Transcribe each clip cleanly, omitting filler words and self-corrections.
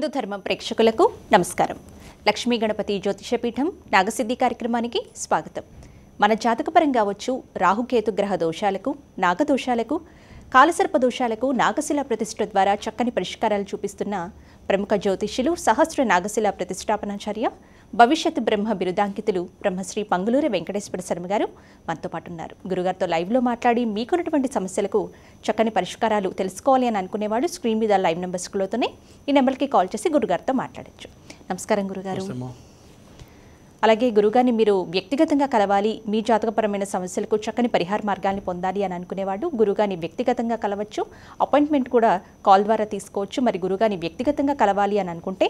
హిందూ ధర్మం ప్రేక్షకులకు నమస్కారం. లక్ష్మీ గణపతి జ్యోతిషపీఠం నాగసిద్ధి కార్యక్రమానికి స్వాగతం. మన జాతకపరంగా వచ్చు రాహుకేతు గ్రహ దోషాలకు, నాగదోషాలకు, కాలసర్ప దోషాలకు నాగశిల ప్రతిష్ఠ ద్వారా చక్కని పరిష్కారాలు చూపిస్తున్న ప్రముఖ జ్యోతిష్యులు సహస్ర నాగశిల ప్రతిష్టాపనాచార్య భవిష్యత్ బ్రహ్మ బిరుదాంకితులు బ్రహ్మశ్రీ పంగులూరి వెంకటేశ్వర శర్మ గారు మనతో పాటు ఉన్నారు. గురుగారితో లైవ్లో మాట్లాడి మీకున్నటువంటి సమస్యలకు చక్కని పరిష్కారాలు తెలుసుకోవాలి అని అనుకునేవాడు స్క్రీన్ మీద లైవ్ నెంబర్స్లోతోనే ఈ నెంబర్కి కాల్ చేసి గురుగారితో మాట్లాడచ్చు. నమస్కారం గురుగారు. అలాగే గురుగారిని మీరు వ్యక్తిగతంగా కలవాలి, మీ జాతకపరమైన సమస్యలకు చక్కని పరిహార మార్గాల్ని పొందాలి అని అనుకునేవాడు గురుగారిని వ్యక్తిగతంగా కలవచ్చు, అపాయింట్మెంట్ కూడా కాల్ ద్వారా తీసుకోవచ్చు. మరి గురుగారిని వ్యక్తిగతంగా కలవాలి అని అనుకుంటే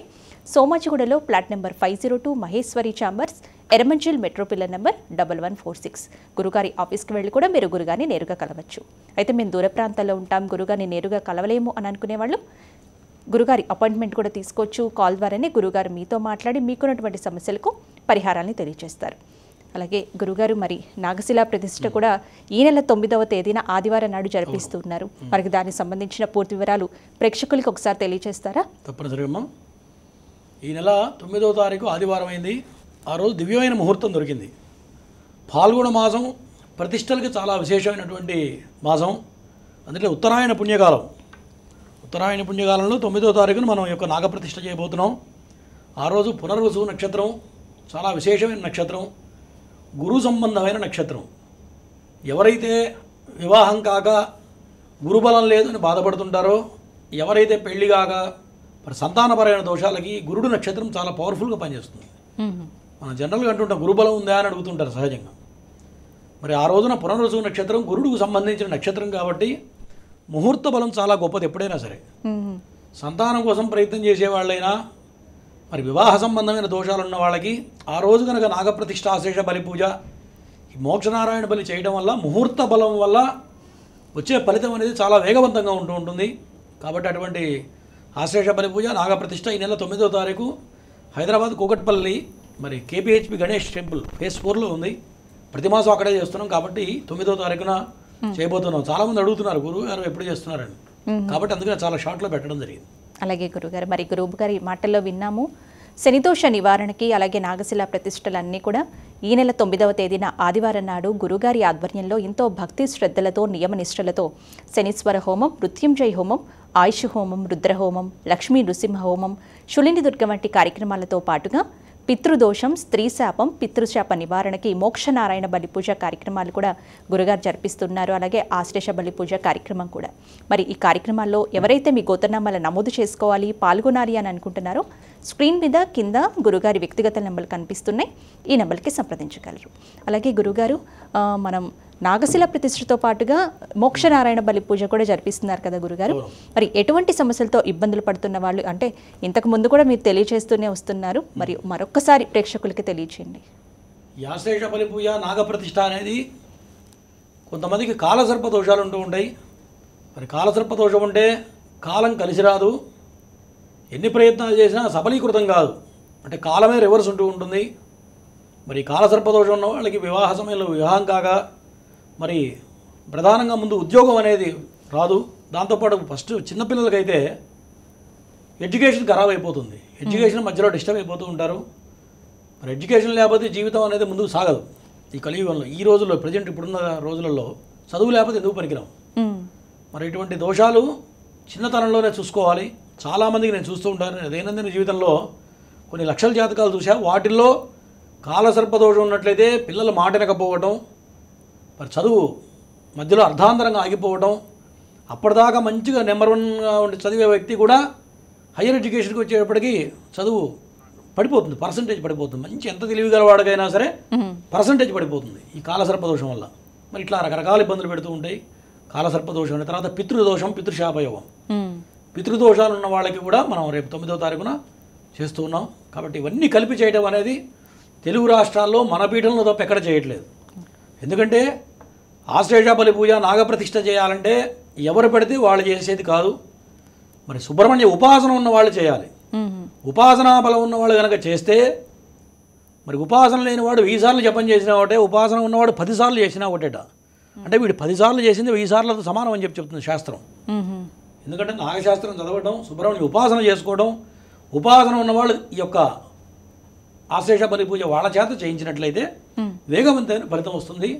సోమాజిగూడలో plot number 502 Maheshwari Chambers, Erramanzil metro pillar number 1146 గురుగారి ఆఫీస్కి వెళ్ళి కూడా మీరు గురుగారిని నేరుగా కలవచ్చు. అయితే మేము దూర ప్రాంతాల్లో ఉంటాం, గురుగారిని నేరుగా కలవలేము అని అనుకునేవాళ్ళు గురుగారి అపాయింట్మెంట్ కూడా తీసుకోవచ్చు. కాల్ ద్వారానే గురుగారు మీతో మాట్లాడి మీకున్నటువంటి సమస్యలకు పరిహారాన్ని తెలియజేస్తారు. అలాగే గురుగారు మరి నాగశిల ప్రతిష్ఠ కూడా ఈ నెల 9వ తేదీన ఆదివారం నాడు జరిపిస్తున్నారు. మరి దానికి సంబంధించిన పూర్తి వివరాలు ప్రేక్షకులకి ఒకసారి తెలియజేస్తారా? తప్పనిసరిగా. ఈ నెల 9వ తారీఖు ఆదివారం అయింది. ఆ రోజు దివ్యమైన ముహూర్తం దొరికింది. ఫాల్గుణ మాసం ప్రతిష్టలకి చాలా విశేషమైనటువంటి మాసం. అందుకే ఉత్తరాయణ పుణ్యకాలం. ఉత్తరాయణ పుణ్యకాలంలో 9వ తారీఖున మనం యొక్క నాగప్రతిష్ఠ చేయబోతున్నాం. ఆ రోజు పునర్వసు నక్షత్రం చాలా విశేషమైన నక్షత్రం, గురు సంబంధమైన నక్షత్రం. ఎవరైతే వివాహం కాక గురుబలం లేదు అని బాధపడుతుంటారో, ఎవరైతే పెళ్లి కాక మరి సంతానపరమైన దోషాలకి గురుడు నక్షత్రం చాలా పవర్ఫుల్గా పనిచేస్తుంది. మనం జనరల్గా అంటుంటాం గురుబలం ఉందా అని అడుగుతుంటారు సహజంగా. మరి ఆ రోజున పునర్వసు నక్షత్రం గురుడుకు సంబంధించిన నక్షత్రం కాబట్టి ముహూర్త బలం చాలా గొప్పది. ఎప్పుడైనా సరే సంతానం కోసం ప్రయత్నం చేసేవాళ్ళైనా మరి వివాహ సంబంధమైన దోషాలు ఉన్న వాళ్ళకి ఆ రోజు కనుక నాగప్రతిష్ఠ, ఆశేష బలి పూజ, ఈ మోక్షనారాయణ బలి చేయడం వల్ల ముహూర్త బలం వల్ల వచ్చే ఫలితం అనేది చాలా వేగవంతంగా ఉంటుంది. కాబట్టి అటువంటి ఆశేష బలి పూజ, నాగప్రతిష్ఠ ఈ నెల 9వ తారీఖు హైదరాబాద్ కూకట్పల్లి మరి కేపీహెచ్పి గణేష్ టెంపుల్ ఫేజ్ 4లో ఉంది. ప్రతి మాసం అక్కడే చేస్తున్నాం కాబట్టి 9వ తారీఖున చేయబోతున్నాం. చాలామంది అడుగుతున్నారు గురువు గారు ఎప్పుడు చేస్తున్నారని, కాబట్టి అందుకని చాలా షార్ట్లో పెట్టడం జరిగింది. అలాగే గురుగారు మరి గురువు గారి మాటల్లో విన్నాము శనిదోష నివారణకి అలాగే నాగశిల ప్రతిష్టలన్నీ కూడా ఈ నెల 9వ తేదీన ఆదివారం నాడు గురుగారి ఆధ్వర్యంలో ఎంతో భక్తి శ్రద్ధలతో నియమనిష్టలతో శనీశ్వర హోమం, మృత్యుంజయ హోమం, ఆయుష్ హోమం, రుద్రహోమం, లక్ష్మీ నృసింహ హోమం, శులిని దుర్గ వంటి కార్యక్రమాలతో పాటుగా పితృదోషం, స్త్రీ శాపం, పితృశాప నివారణకి మోక్షనారాయణ బలి పూజ కార్యక్రమాలు కూడా గురుగారు జరిపిస్తున్నారు. అలాగే ఆశ్లేష బలి పూజ కార్యక్రమం కూడా. మరి ఈ కార్యక్రమాల్లో ఎవరైతే మీ గోత్రనామాలు నమోదు చేసుకోవాలి, పాల్గొనాలి అని అనుకుంటున్నారో స్క్రీన్ మీద కింద గురుగారి వ్యక్తిగత నెంబర్లు కనిపిస్తున్నాయి, ఈ నెంబర్కి సంప్రదించగలరు. అలాగే గురుగారు మనం నాగశిల ప్రతిష్ఠతో పాటుగా మోక్షనారాయణ బలి పూజ కూడా జరిపిస్తున్నారు కదా గురుగారు. మరి ఎటువంటి సమస్యలతో ఇబ్బందులు పడుతున్న వాళ్ళు, అంటే ఇంతకు ముందు కూడా మీరు తెలియజేస్తూనే వస్తున్నారు, మరి మరొక్కసారి ప్రేక్షకులకి తెలియచేయండి. ఆశ్లేష బలి పూజ, నాగప్రతిష్ఠ అనేది కొంతమందికి కాలసర్ప దోషాలు ఉంటూ ఉంటాయి. మరి కాలసర్ప దోషం ఉంటే కాలం కలిసి రాదు, ఎన్ని ప్రయత్నాలు చేసినా సఫలీకృతం కాదు, అంటే కాలమే రివర్స్ ఉంటూ ఉంటుంది. మరి కాలసర్ప దోషం ఉన్న వాళ్ళకి వివాహ సమయంలో వివాహం కాక మరి ప్రధానంగా ముందు ఉద్యోగం అనేది రాదు. దాంతోపాటు ఫస్ట్ చిన్నపిల్లలకైతే ఎడ్యుకేషన్ ఖరాబ్ అయిపోతుంది, ఎడ్యుకేషన్ మధ్యలో డిస్టర్బ్ అయిపోతూ ఉంటారు. మరి ఎడ్యుకేషన్ లేకపోతే జీవితం అనేది ముందుకు సాగదు. ఈ కలియుగంలో, ఈ రోజుల్లో ప్రజెంట్ ఇప్పుడున్న రోజులలో చదువు లేకపోతే ఎందుకు పనికిరాం. మరి ఇటువంటి దోషాలు చిన్నతనంలోనే చూసుకోవాలి. చాలామందికి నేను చూస్తూ ఉంటాను, దైనందిన జీవితంలో కొన్ని లక్షల జాతకాలు చూసా, వాటిల్లో కాలసర్పదోషం ఉన్నట్లయితే పిల్లల మాట వినకపోవటం, మరి చదువు మధ్యలో అర్ధాంతరంగా ఆగిపోవటం, అప్పటిదాకా మంచిగా నెంబర్ 1గా ఉండి చదివే వ్యక్తి కూడా హయ్యర్ ఎడ్యుకేషన్కి వచ్చేటప్పటికి చదువు పడిపోతుంది, పర్సంటేజ్ పడిపోతుంది. మంచి ఎంత తెలివిగలవాడికైనా సరే పర్సంటేజ్ పడిపోతుంది ఈ కాలసర్పదోషం వల్ల. మరి ఇట్లా రకరకాల ఇబ్బందులు పెడుతూ ఉంటాయి కాలసర్పదోషం. తర్వాత పితృదోషం, పితృశాపయోగం, పితృదోషాలు ఉన్న వాళ్ళకి కూడా మనం రేపు 9వ తారీఖున చేస్తూ ఉన్నాం. కాబట్టి ఇవన్నీ కలిపి చేయడం అనేది తెలుగు రాష్ట్రాల్లో మన పీఠంలో తప్ప ఎక్కడ చేయట్లేదు. ఎందుకంటే ఆశ్లేష బలి పూజ, నాగప్రతిష్ఠ చేయాలంటే ఎవరు పెడితే వాళ్ళు చేసేది కాదు. మరి సుబ్రహ్మణ్య ఉపాసన ఉన్న వాళ్ళు చేయాలి. ఉపాసనా బలం ఉన్నవాళ్ళు కనుక చేస్తే, మరి ఉపాసన లేనివాడు 1000 సార్లు జపం చేసినా ఒకటే, ఉపాసన ఉన్నవాడు 10 సార్లు చేసినా ఒకటేట. అంటే వీడు 10 సార్లు చేసింది 1000 సార్లతో సమానం అని చెప్తుంది శాస్త్రం. ఎందుకంటే నాగశాస్త్రం చదవడం, సుబ్రహ్మణ్య ఉపాసన చేసుకోవడం, ఉపాసన ఉన్నవాళ్ళు ఈ యొక్క ఆశ్లేష బలి పూజ వాళ్ళ చేత చేయించినట్లయితే వేగవంతమైన ఫలితం వస్తుంది,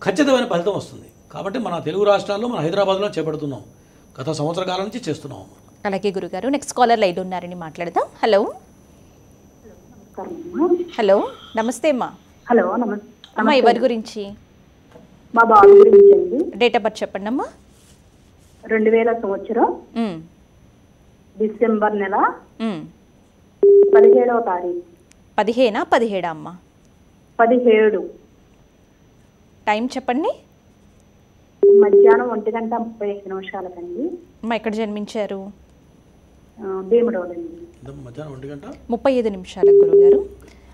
ఖచ్చితమైన ఫలితం వస్తుంది. కాబట్టి మన తెలుగు రాష్ట్రాల్లో మన హైదరాబాద్లో చేపడుతున్నాం, గత సంవత్సర కాలం నుంచి చేస్తున్నాం. అలాగే గురుగారు, నెక్స్ట్ కాలర్ లైన్ ఉన్నారని మాట్లాడదాం. హలో హలో, నమస్తే అమ్మా. హలో అమ్మా, ఎవరి గురించి? మా బాబు గురించి అండి. డేట్ ఆఫ్ బర్త్ చెప్పండి అమ్మా. 2000 సంవత్సరం ఉమ్, డిసెంబర్ నెల ఉమ్. 17వ తారీఖు. 15 17 అమ్మా? 17 టైం చెప్పండి. మధ్యాహ్నం 1:35 అమ్మా, ఎక్కడ జన్మించారు? భీమడోలండి. మధ్యాహ్నం 1 35 నిమిషాలకు గురుగారు.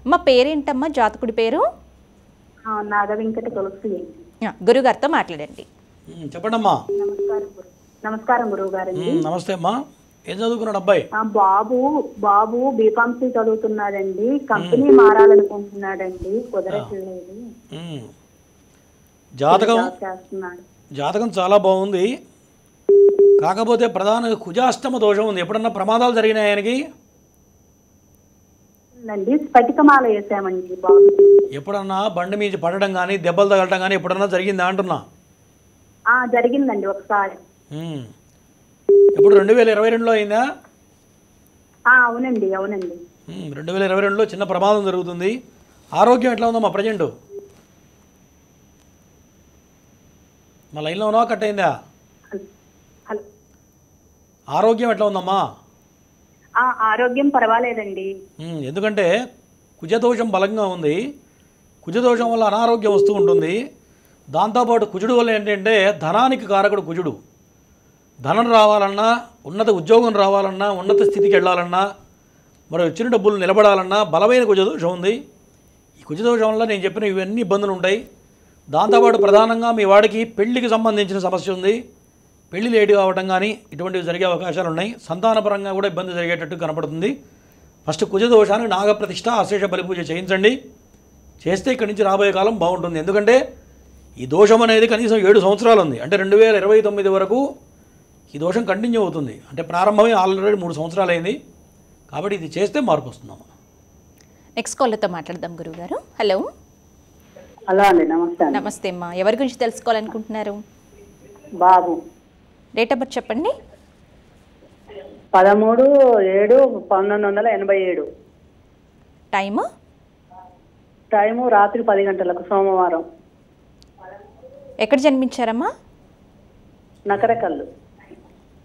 అమ్మ, పేరేంటమ్మా? జాతకుడి పేరు? నాగవెంకట తులసి. గురుగారితో మాట్లాడండి. చెప్పండమ్మా. నమస్కారం గురువు గారండి. నమస్తే అమ్మా. ఏం చదువుకున్నాడు అబ్బాయి? బాబు బీకాంసీ చదువుతున్నాడండి. కంపెనీ మారాలనుకుంటున్నాడండి, కుదరట్లేదు. జాతకం చాలా బాగుంది, కాకపోతే ప్రధాన కుజాష్టమ దోషం ఉంది. ఎప్పుడన్నా ప్రమాదాలు జరిగినాయి ఆయనకి? స్ఫటికమాల వేసామండి బాబు. ఎప్పుడన్నా బండి మీద పడడం కానీ దెబ్బలు తగలటం కానీ ఎప్పుడన్నా జరిగిందా అంటున్నా? జరిగిందండి ఒకసారి. ఇప్పుడు 2022లో అయిందా? అవునండి. 2022లో చిన్న ప్రమాదం జరుగుతుంది. ఆరోగ్యం ఎట్లా ఉందమ్మా ప్రజెంట్? మా లైన్లో ఉన్నావా? కట్ అయిందా? ఆరోగ్యం ఎట్లా ఉందమ్మా? ఆరోగ్యం పర్వాలేదండి. ఎందుకంటే కుజదోషం బలంగా ఉంది. కుజదోషం వల్ల అనారోగ్యం వస్తూ ఉంటుంది. దాంతోపాటు కుజుడు వల్ల ఏంటంటే ధనానికి కారకుడు కుజుడు. ధనం రావాలన్నా, ఉన్నత ఉద్యోగం రావాలన్నా, ఉన్నత స్థితికి వెళ్ళాలన్నా, మరి వచ్చిన డబ్బులు నిలబడాలన్నా బలమైన కుజదోషం ఉంది. ఈ కుజదోషం వల్ల నేను చెప్పిన ఇవన్నీ ఇబ్బందులు ఉంటాయి. దాంతోపాటు ప్రధానంగా మీ వాడికి పెళ్లికి సంబంధించిన సమస్య ఉంది. పెళ్లి లేటు కావడం కానీ ఇటువంటివి జరిగే అవకాశాలు ఉన్నాయి. సంతానపరంగా కూడా ఇబ్బంది జరిగేటట్టు కనపడుతుంది. ఫస్ట్ కుజదోషానికి నాగప్రతిష్ఠ, ఆశ్లేష బలిపూజ చేయించండి. చేస్తే ఇక్కడి నుంచి రాబోయే కాలం బాగుంటుంది. ఎందుకంటే ఈ దోషం అనేది కనీసం 7 సంవత్సరాలు ఉంది. అంటే 2029 వరకు ఈ దోషం కంటిన్యూ అవుతుంది. అంటే ప్రారంభమై ఆల్రెడీ 3 సంవత్సరాలు అయింది. కాబట్టి ఇది చేస్తే మార్పు వస్తుందమ్మా. నెక్స్ట్ కాలర్తో మాట్లాడదాం గురుగారు. హలో హలో అండి, నమస్తే. నమస్తే అమ్మా, ఎవరి గురించి తెలుసుకోవాలనుకుంటున్నారు? బాబు. డేట్ ఆఫ్ బర్త్ చెప్పండి. 13/7/1987. టైము? టైము రాత్రి 10 గంటలకు, సోమవారం. ఎక్కడ జన్మించారమ్మా? నకరకల్లు.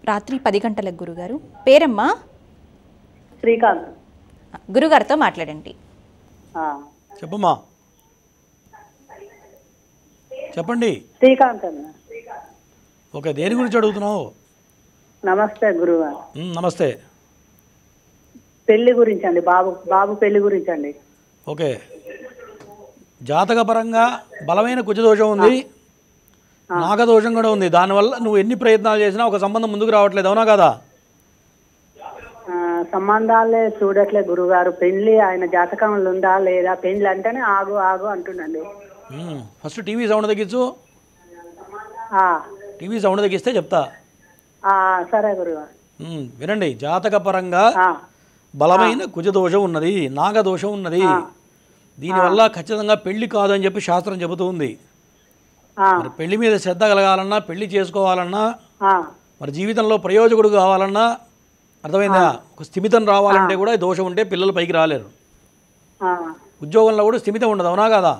రాత్రి 10 గంటలకు గురుగారు. పేరమ్మా? శ్రీకాంత్. గురుగారితో మాట్లాడండి. చెప్పమ్మా. చెప్పండి. శ్రీకాంత్ అన్న. ఓకే, దేని గురించి అడుగుతున్నావు? నమస్తే గురుగారు. నమస్తే. పెళ్లి గురించి అండి, బాబు పెళ్లి గురించి అండి. ఓకే, జాతకపరంగా బలమైన కుజదోషం ఉంది, నాగదోషం కూడా ఉంది. దానివల్ల నువ్వు ఎన్ని ప్రయత్నాలు చేసినా ఒక సంబంధం ముందుకు రావట్లేదు, అవునా కదా? సంబంధాలే చూడట్లే గురుగారు. పెళ్లి ఆయన జాతకంలో ఉందా లేదా, పెళ్లి అంటేనే ఆగు అంటుండండి. ఫస్ట్ టీవీ సౌండ్ తగ్గించు. టీవీ సౌండ్ తగ్గిస్తే చెప్తా. సరే గురుగారు. వినండి, జాతకపరంగా బలమైన కుజదోషం ఉన్నది, నాగదోషం ఉన్నది. దీనివల్ల ఖచ్చితంగా పెళ్లి కాదని చెప్పి శాస్త్రం చెబుతూ ఉంది. మరి పెళ్లి మీద శ్రద్ధ కలగాలన్నా, పెళ్లి చేసుకోవాలన్నా, మరి జీవితంలో ప్రయోజకుడు కావాలన్నా, అర్థమైందా? ఒక స్థిమితం రావాలంటే కూడా ఈ దోషం ఉంటే పిల్లలు పైకి రాలేరు. ఉద్యోగంలో కూడా స్థిమితం ఉండదు, అవునా కదా?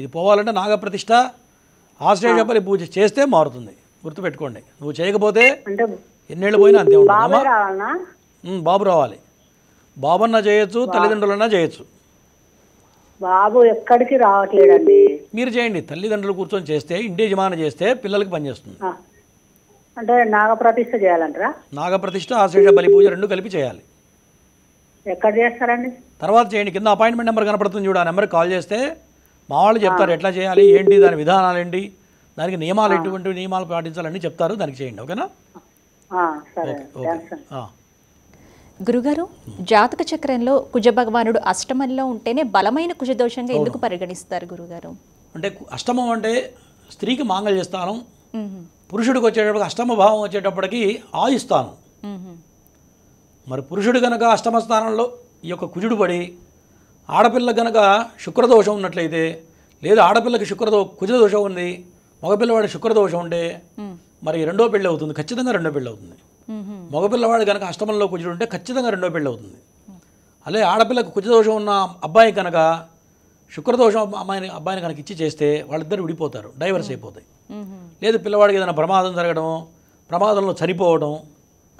ఇది పోవాలంటే నాగప్రతిష్ఠ, ఆశ్లేష బలి పూజ చేస్తే మారుతుంది. గుర్తుపెట్టుకోండి. నువ్వు చేయకపోతే ఎన్నేళ్ళు పోయినా అంతే ఉంటుంది. బాబు రావాలి. బాబన్నా చేయొచ్చు, తల్లిదండ్రులన్నా చేయొచ్చు. బాబు ఎక్కడికి రావట్లేదండి. మీరు చేయండి. తల్లిదండ్రులు కూర్చొని చేస్తే, ఇంటి యజమాని చేస్తే పిల్లలకి పనిచేస్తుంది. అంటే నాగప్రతిష్ఠ చేయాలంటారా? నాగప్రతిష్ఠ, ఆశ్లేష బలి పూజ 2 కలిపి చేయాలి. ఎక్కడ చేస్తారండి? తర్వాత చేయండి. కింద అపాయింట్మెంట్ నెంబర్ కనపడుతుంది చూడు, ఆ నెంబర్కి కాల్ చేస్తే మా వాళ్ళు చెప్తారు ఎట్లా చేయాలి, ఏంటి దాని విధానాలు ఏంటి, దానికి నియమాలు ఎటువంటి నియమాలు పాటించాలని చెప్తారు. దానికి చేయండి. ఓకేనా? గురుగారు, జాతక చక్రంలో కుజ భగవానుడు అష్టమంలో ఉంటేనే బలమైన కుజదోషంగా ఎందుకు పరిగణిస్తారు గురుగారు? అంటే అష్టమం అంటే స్త్రీకి మాంగళ్య స్థానం, పురుషుడికి వచ్చేటప్పటికి అష్టమ భావం వచ్చేటప్పటికి ఆయుస్థానం. మరి పురుషుడు గనక అష్టమ స్థానంలో ఈ యొక్క కుజుడు పడి ఆడపిల్ల గనక శుక్రదోషం ఉన్నట్లయితే, లేదా ఆడపిల్లకి కుజదోషం ఉంది, మగపిల్లవాడి శుక్రదోషం ఉంటే మరి రెండో పెళ్ళి అవుతుంది, ఖచ్చితంగా రెండో పెళ్ళి అవుతుంది. మగపిల్లవాడు కనుక అష్టమంలో కుజుడు ఉంటే ఖచ్చితంగా రెండో పెళ్ళి అవుతుంది. అలాగే ఆడపిల్లకు కుజదోషం ఉన్న అబ్బాయి కనుక శుక్రదోషం అబ్బాయిని కనుక ఇచ్చి చేస్తే వాళ్ళిద్దరు విడిపోతారు, డైవర్స్ అయిపోతాయి. లేదు పిల్లవాడికి ఏదైనా ప్రమాదం జరగడం, ప్రమాదంలో చనిపోవడం,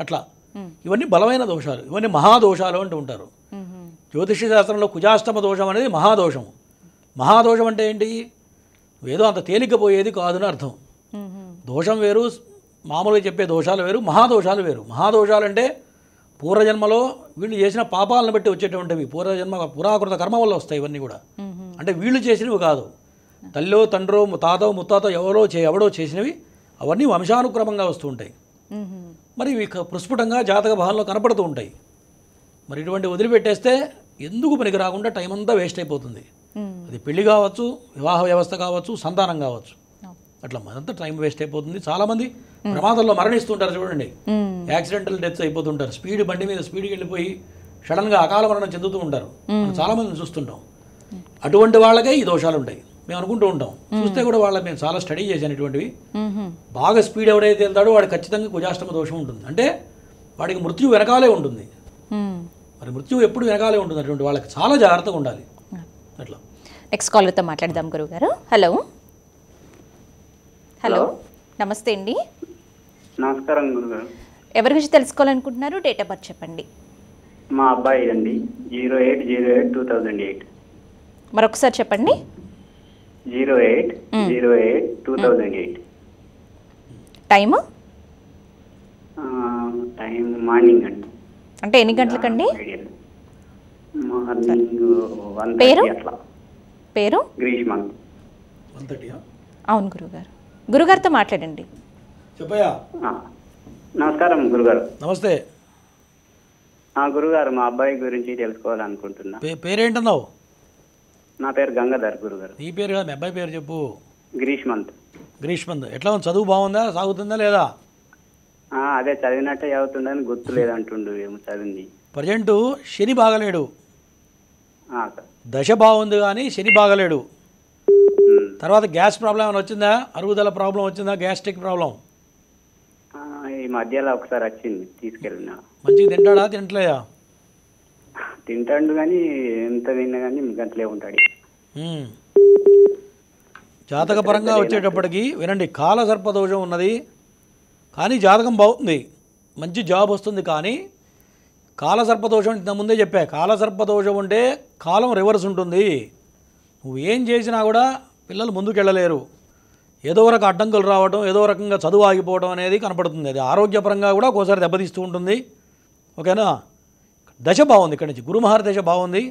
అట్లా ఇవన్నీ బలమైన దోషాలు, ఇవన్నీ మహాదోషాలు అంటూ ఉంటారు. జ్యోతిష్య శాస్త్రంలో కుజాష్టమ దోషం అనేది మహాదోషం. మహాదోషం అంటే ఏంటి? ఏదో అంత తేలికపోయేది కాదని అర్థం. దోషం వేరు, మామూలుగా చెప్పే దోషాలు వేరు, మహాదోషాలు వేరు. మహాదోషాలు అంటే పూర్వజన్మలో వీళ్ళు చేసిన పాపాలను బట్టి వచ్చేటువంటివి, పూర్వజన్మ పురాకృత కర్మ వల్ల వస్తాయి ఇవన్నీ కూడా. అంటే వీళ్ళు చేసినవి కాదు, తల్లో తండ్రో తాతో ముత్తాతో ఎవడో చేసినవి, అవన్నీ వంశానుక్రమంగా వస్తూ ఉంటాయి. మరి ఇవి ప్రస్ఫుటంగా జాతక భావంలో కనపడుతూ ఉంటాయి. మరి ఇటువంటి వదిలిపెట్టేస్తే ఎందుకు పనికి రాకుండా టైం అంతా వేస్ట్ అయిపోతుంది. అది పెళ్లి కావచ్చు, వివాహ వ్యవస్థ కావచ్చు, సంతానం కావచ్చు, అట్లా మనంతా టైం వేస్ట్ అయిపోతుంది. చాలామంది ప్రమాదంలో మరణిస్తుంటారు చూడండి, యాక్సిడెంటల్ డెత్స్ అయిపోతుంటారు. బండి మీద స్పీడ్కి వెళ్ళిపోయి సడన్గా అకాల మరణం చెందుతూ ఉంటారు, చాలామందిని చూస్తుంటాం. అటువంటి వాళ్ళకే ఈ దోషాలు ఉంటాయి మేము అనుకుంటూ ఉంటాం. చూస్తే కూడా మేము చాలా స్టడీ చేశాను ఇటువంటివి. బాగా స్పీడ్ ఎవడైతే వెళ్తాడో వాడికి ఖచ్చితంగా కుజాష్టమ దోషం ఉంటుంది. అంటే వాడికి మృత్యు వెనకాలే ఉంటుంది. మరి మృత్యు ఎప్పుడు వెనకాలే ఉంటుంది. అటువంటి వాళ్ళకి చాలా జాగ్రత్తగా ఉండాలి. అట్లా నెక్స్ట్ కాలర్తో మాట్లాడదాం గురుగారు. హలో హలో నమస్తే అండి. నమస్కారం గురుగారు. ఎవరి గురించి తెలుసుకోవాలనుకుంటున్నారు? డేట్ ఆఫ్ బర్త్ చెప్పండి. మా అబ్బాయి అండి 08/08/2008. మరొకసారి చెప్పండి. 08/08/2008. టైము? టైం మార్నింగ్ అండి. అంటే ఎన్ని గంటలకండి? మార్నింగ్ 1:30 పేరు? అట్లా. పేరు గ్రీష్మంత్. 1:30. అవును గురుగారు. గురుగారితో మాట్లాడండి. చెప్పయ్యా. నమస్కారం గురుగారు. నమస్తే. గురుగారు మా అబ్బాయి గురించి తెలుసుకోవాలనుకుంటున్నా. పేరేంటన్నావు? నా పేరు గంగాధర్ గురుగారు. నీ పేరు కాదు, మీ అబ్బాయి పేరు చెప్పు. గ్రీష్మంత్. గ్రీష్మంత్. ఎట్లా ఉంది, చదువు బాగుందా, సాగుతుందా లేదా? అదే చదివినట్టే చదువుతుందని గుర్తు లేదంటుండు. ఏమో చదివింది. ప్రజెంటు శని బాగలేడు, దశ బాగుంది కానీ శని బాగలేడు. తర్వాత గ్యాస్ ప్రాబ్లం ఏమైనా వచ్చిందా? అరుగుదల ప్రాబ్లం వచ్చిందా? గ్యాస్ట్రిక్ ప్రాబ్లం ఈ మధ్యలో ఒకసారి వచ్చింది, తీసుకెళ్ళినా. మంచిగా తింటాడా, తింటలేదా? తింటాడు కానీ ఎంత తిన్నా కానీ గంటలే ఉంటాడు. జాతకపరంగా వచ్చేటప్పటికి వినండి, కాలసర్పదోషం ఉన్నది కానీ జాతకం బాగుంది, మంచి జాబ్ వస్తుంది. కానీ కాలసర్పదోషం ఇంత ముందే చెప్పా, కాలసర్పదోషం అంటే కాలం రివర్స్ ఉంటుంది. నువ్వు ఏం చేసినా కూడా పిల్లలు ముందుకెళ్ళలేరు. ఏదో రక అడ్డంకులు రావడం, ఏదో రకంగా చదువు ఆగిపోవడం అనేది కనపడుతుంది. అది ఆరోగ్యపరంగా కూడా ఒక్కోసారి దెబ్బతీస్తూ ఉంటుంది. ఓకేనా? దశ బాగుంది, ఇక్కడి నుంచి గురుమహర్ దశ బాగుంది,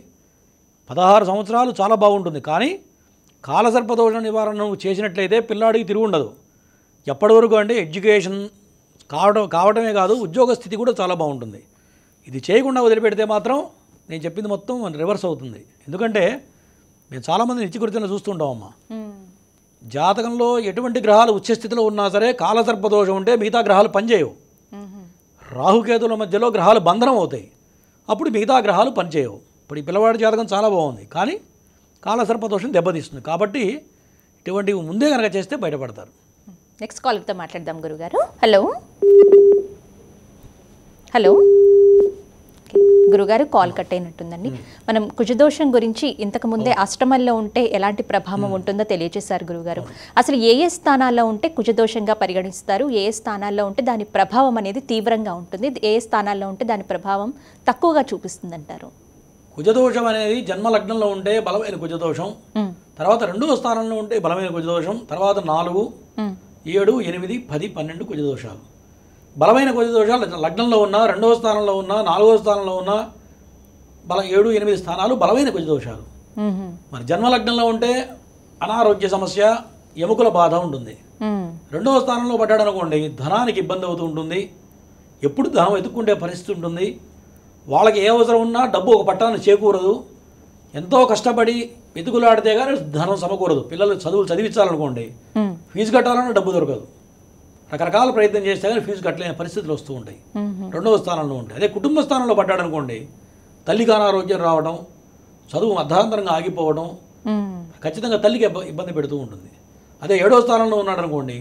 16 సంవత్సరాలు చాలా బాగుంటుంది. కానీ కాలసర్పదోష నివారణ నువ్వు చేసినట్లయితే పిల్లాడికి తిరుగు ఉండదు. ఎప్పటి వరకు అంటే ఎడ్యుకేషన్ కావడమే కాదు, ఉద్యోగ స్థితి కూడా చాలా బాగుంటుంది. ఇది చేయకుండా వదిలిపెడితే మాత్రం నేను చెప్పింది మొత్తం రివర్స్ అవుతుంది. ఎందుకంటే మేము చాలామంది నిత్యకృత్యంలో చూస్తుంటామమ్మా, జాతకంలో ఎటువంటి గ్రహాలు ఉచ్చస్థితిలో ఉన్నా సరే కాలసర్పదోషం ఉంటే మిగతా గ్రహాలు పనిచేయవు. రాహుకేతుల మధ్యలో గ్రహాలు బంధనం అవుతాయి, అప్పుడు మిగతా గ్రహాలు పనిచేయవు. ఇప్పుడు ఈ పిల్లవాడి జాతకం చాలా బాగుంది కానీ కాలసర్పదోషం దెబ్బతీస్తుంది. కాబట్టి ఇటువంటివి ముందే కనుక చేస్తే బయటపడతారు. నెక్స్ట్ కాల్తో మాట్లాడదాం గురుగారు. హలో హలో గురుగారు, కాల్ కట్ అయినట్టుందండి. మనం కుజదోషం గురించి ఇంతకుముందే అష్టమంలో ఉంటే ఎలాంటి ప్రభావం ఉంటుందో తెలియజేశారు గురుగారు. అసలు ఏ ఏ స్థానాల్లో ఉంటే కుజదోషంగా పరిగణిస్తారు, ఏ ఏ స్థానాల్లో ఉంటే దాని ప్రభావం అనేది తీవ్రంగా ఉంటుంది, ఏ ఏ స్థానాల్లో ఉంటే దాని ప్రభావం తక్కువగా చూపిస్తుంది అంటారు? కుజదోషం అనేది జన్మలగ్నంలో ఉంటే బలమైన కుజదోషం, తర్వాత 2వ స్థానంలో ఉంటే బలమైన కుజదోషం, తర్వాత 4, 7, 8, 10, 12 కుజదోషాలు. బలమైన కుజదోషాలు లగ్నంలో ఉన్న, 2వ స్థానంలో ఉన్న, 4వ స్థానంలో ఉన్న 7, 8 స్థానాలు బలమైన కుజదోషాలు. మరి జన్మలగ్నంలో ఉంటే అనారోగ్య సమస్య, ఎముకల బాధ ఉంటుంది. 2వ స్థానంలో పడ్డాడు అనుకోండి, ధనానికి ఇబ్బంది అవుతూ ఉంటుంది, ఎప్పుడు ధనం వెతుక్కుంటే పరిస్థితి ఉంటుంది. వాళ్ళకి ఏ అవసరం ఉన్నా డబ్బు ఒక పట్టాన్ని చేకూరదు, ఎంతో కష్టపడి వెతుకులాడితే కానీ ధనం సమకూరదు. పిల్లలు చదువులు చదివించాలనుకోండి, ఫీజు కట్టాలన్నా డబ్బు దొరకదు. రకరకాల ప్రయత్నం చేస్తే కానీ ఫీజు కట్టలేని పరిస్థితులు వస్తూ ఉంటాయి. రెండవ స్థానంలో ఉంటాయి. అదే కుటుంబ స్థానంలో పడ్డాడనుకోండి, తల్లికి అనారోగ్యం రావడం, చదువు అర్ధాంతరంగా ఆగిపోవడం ఖచ్చితంగా తల్లికి ఇబ్బంది పెడుతూ ఉంటుంది. అదే 7వ స్థానంలో ఉన్నాడు అనుకోండి,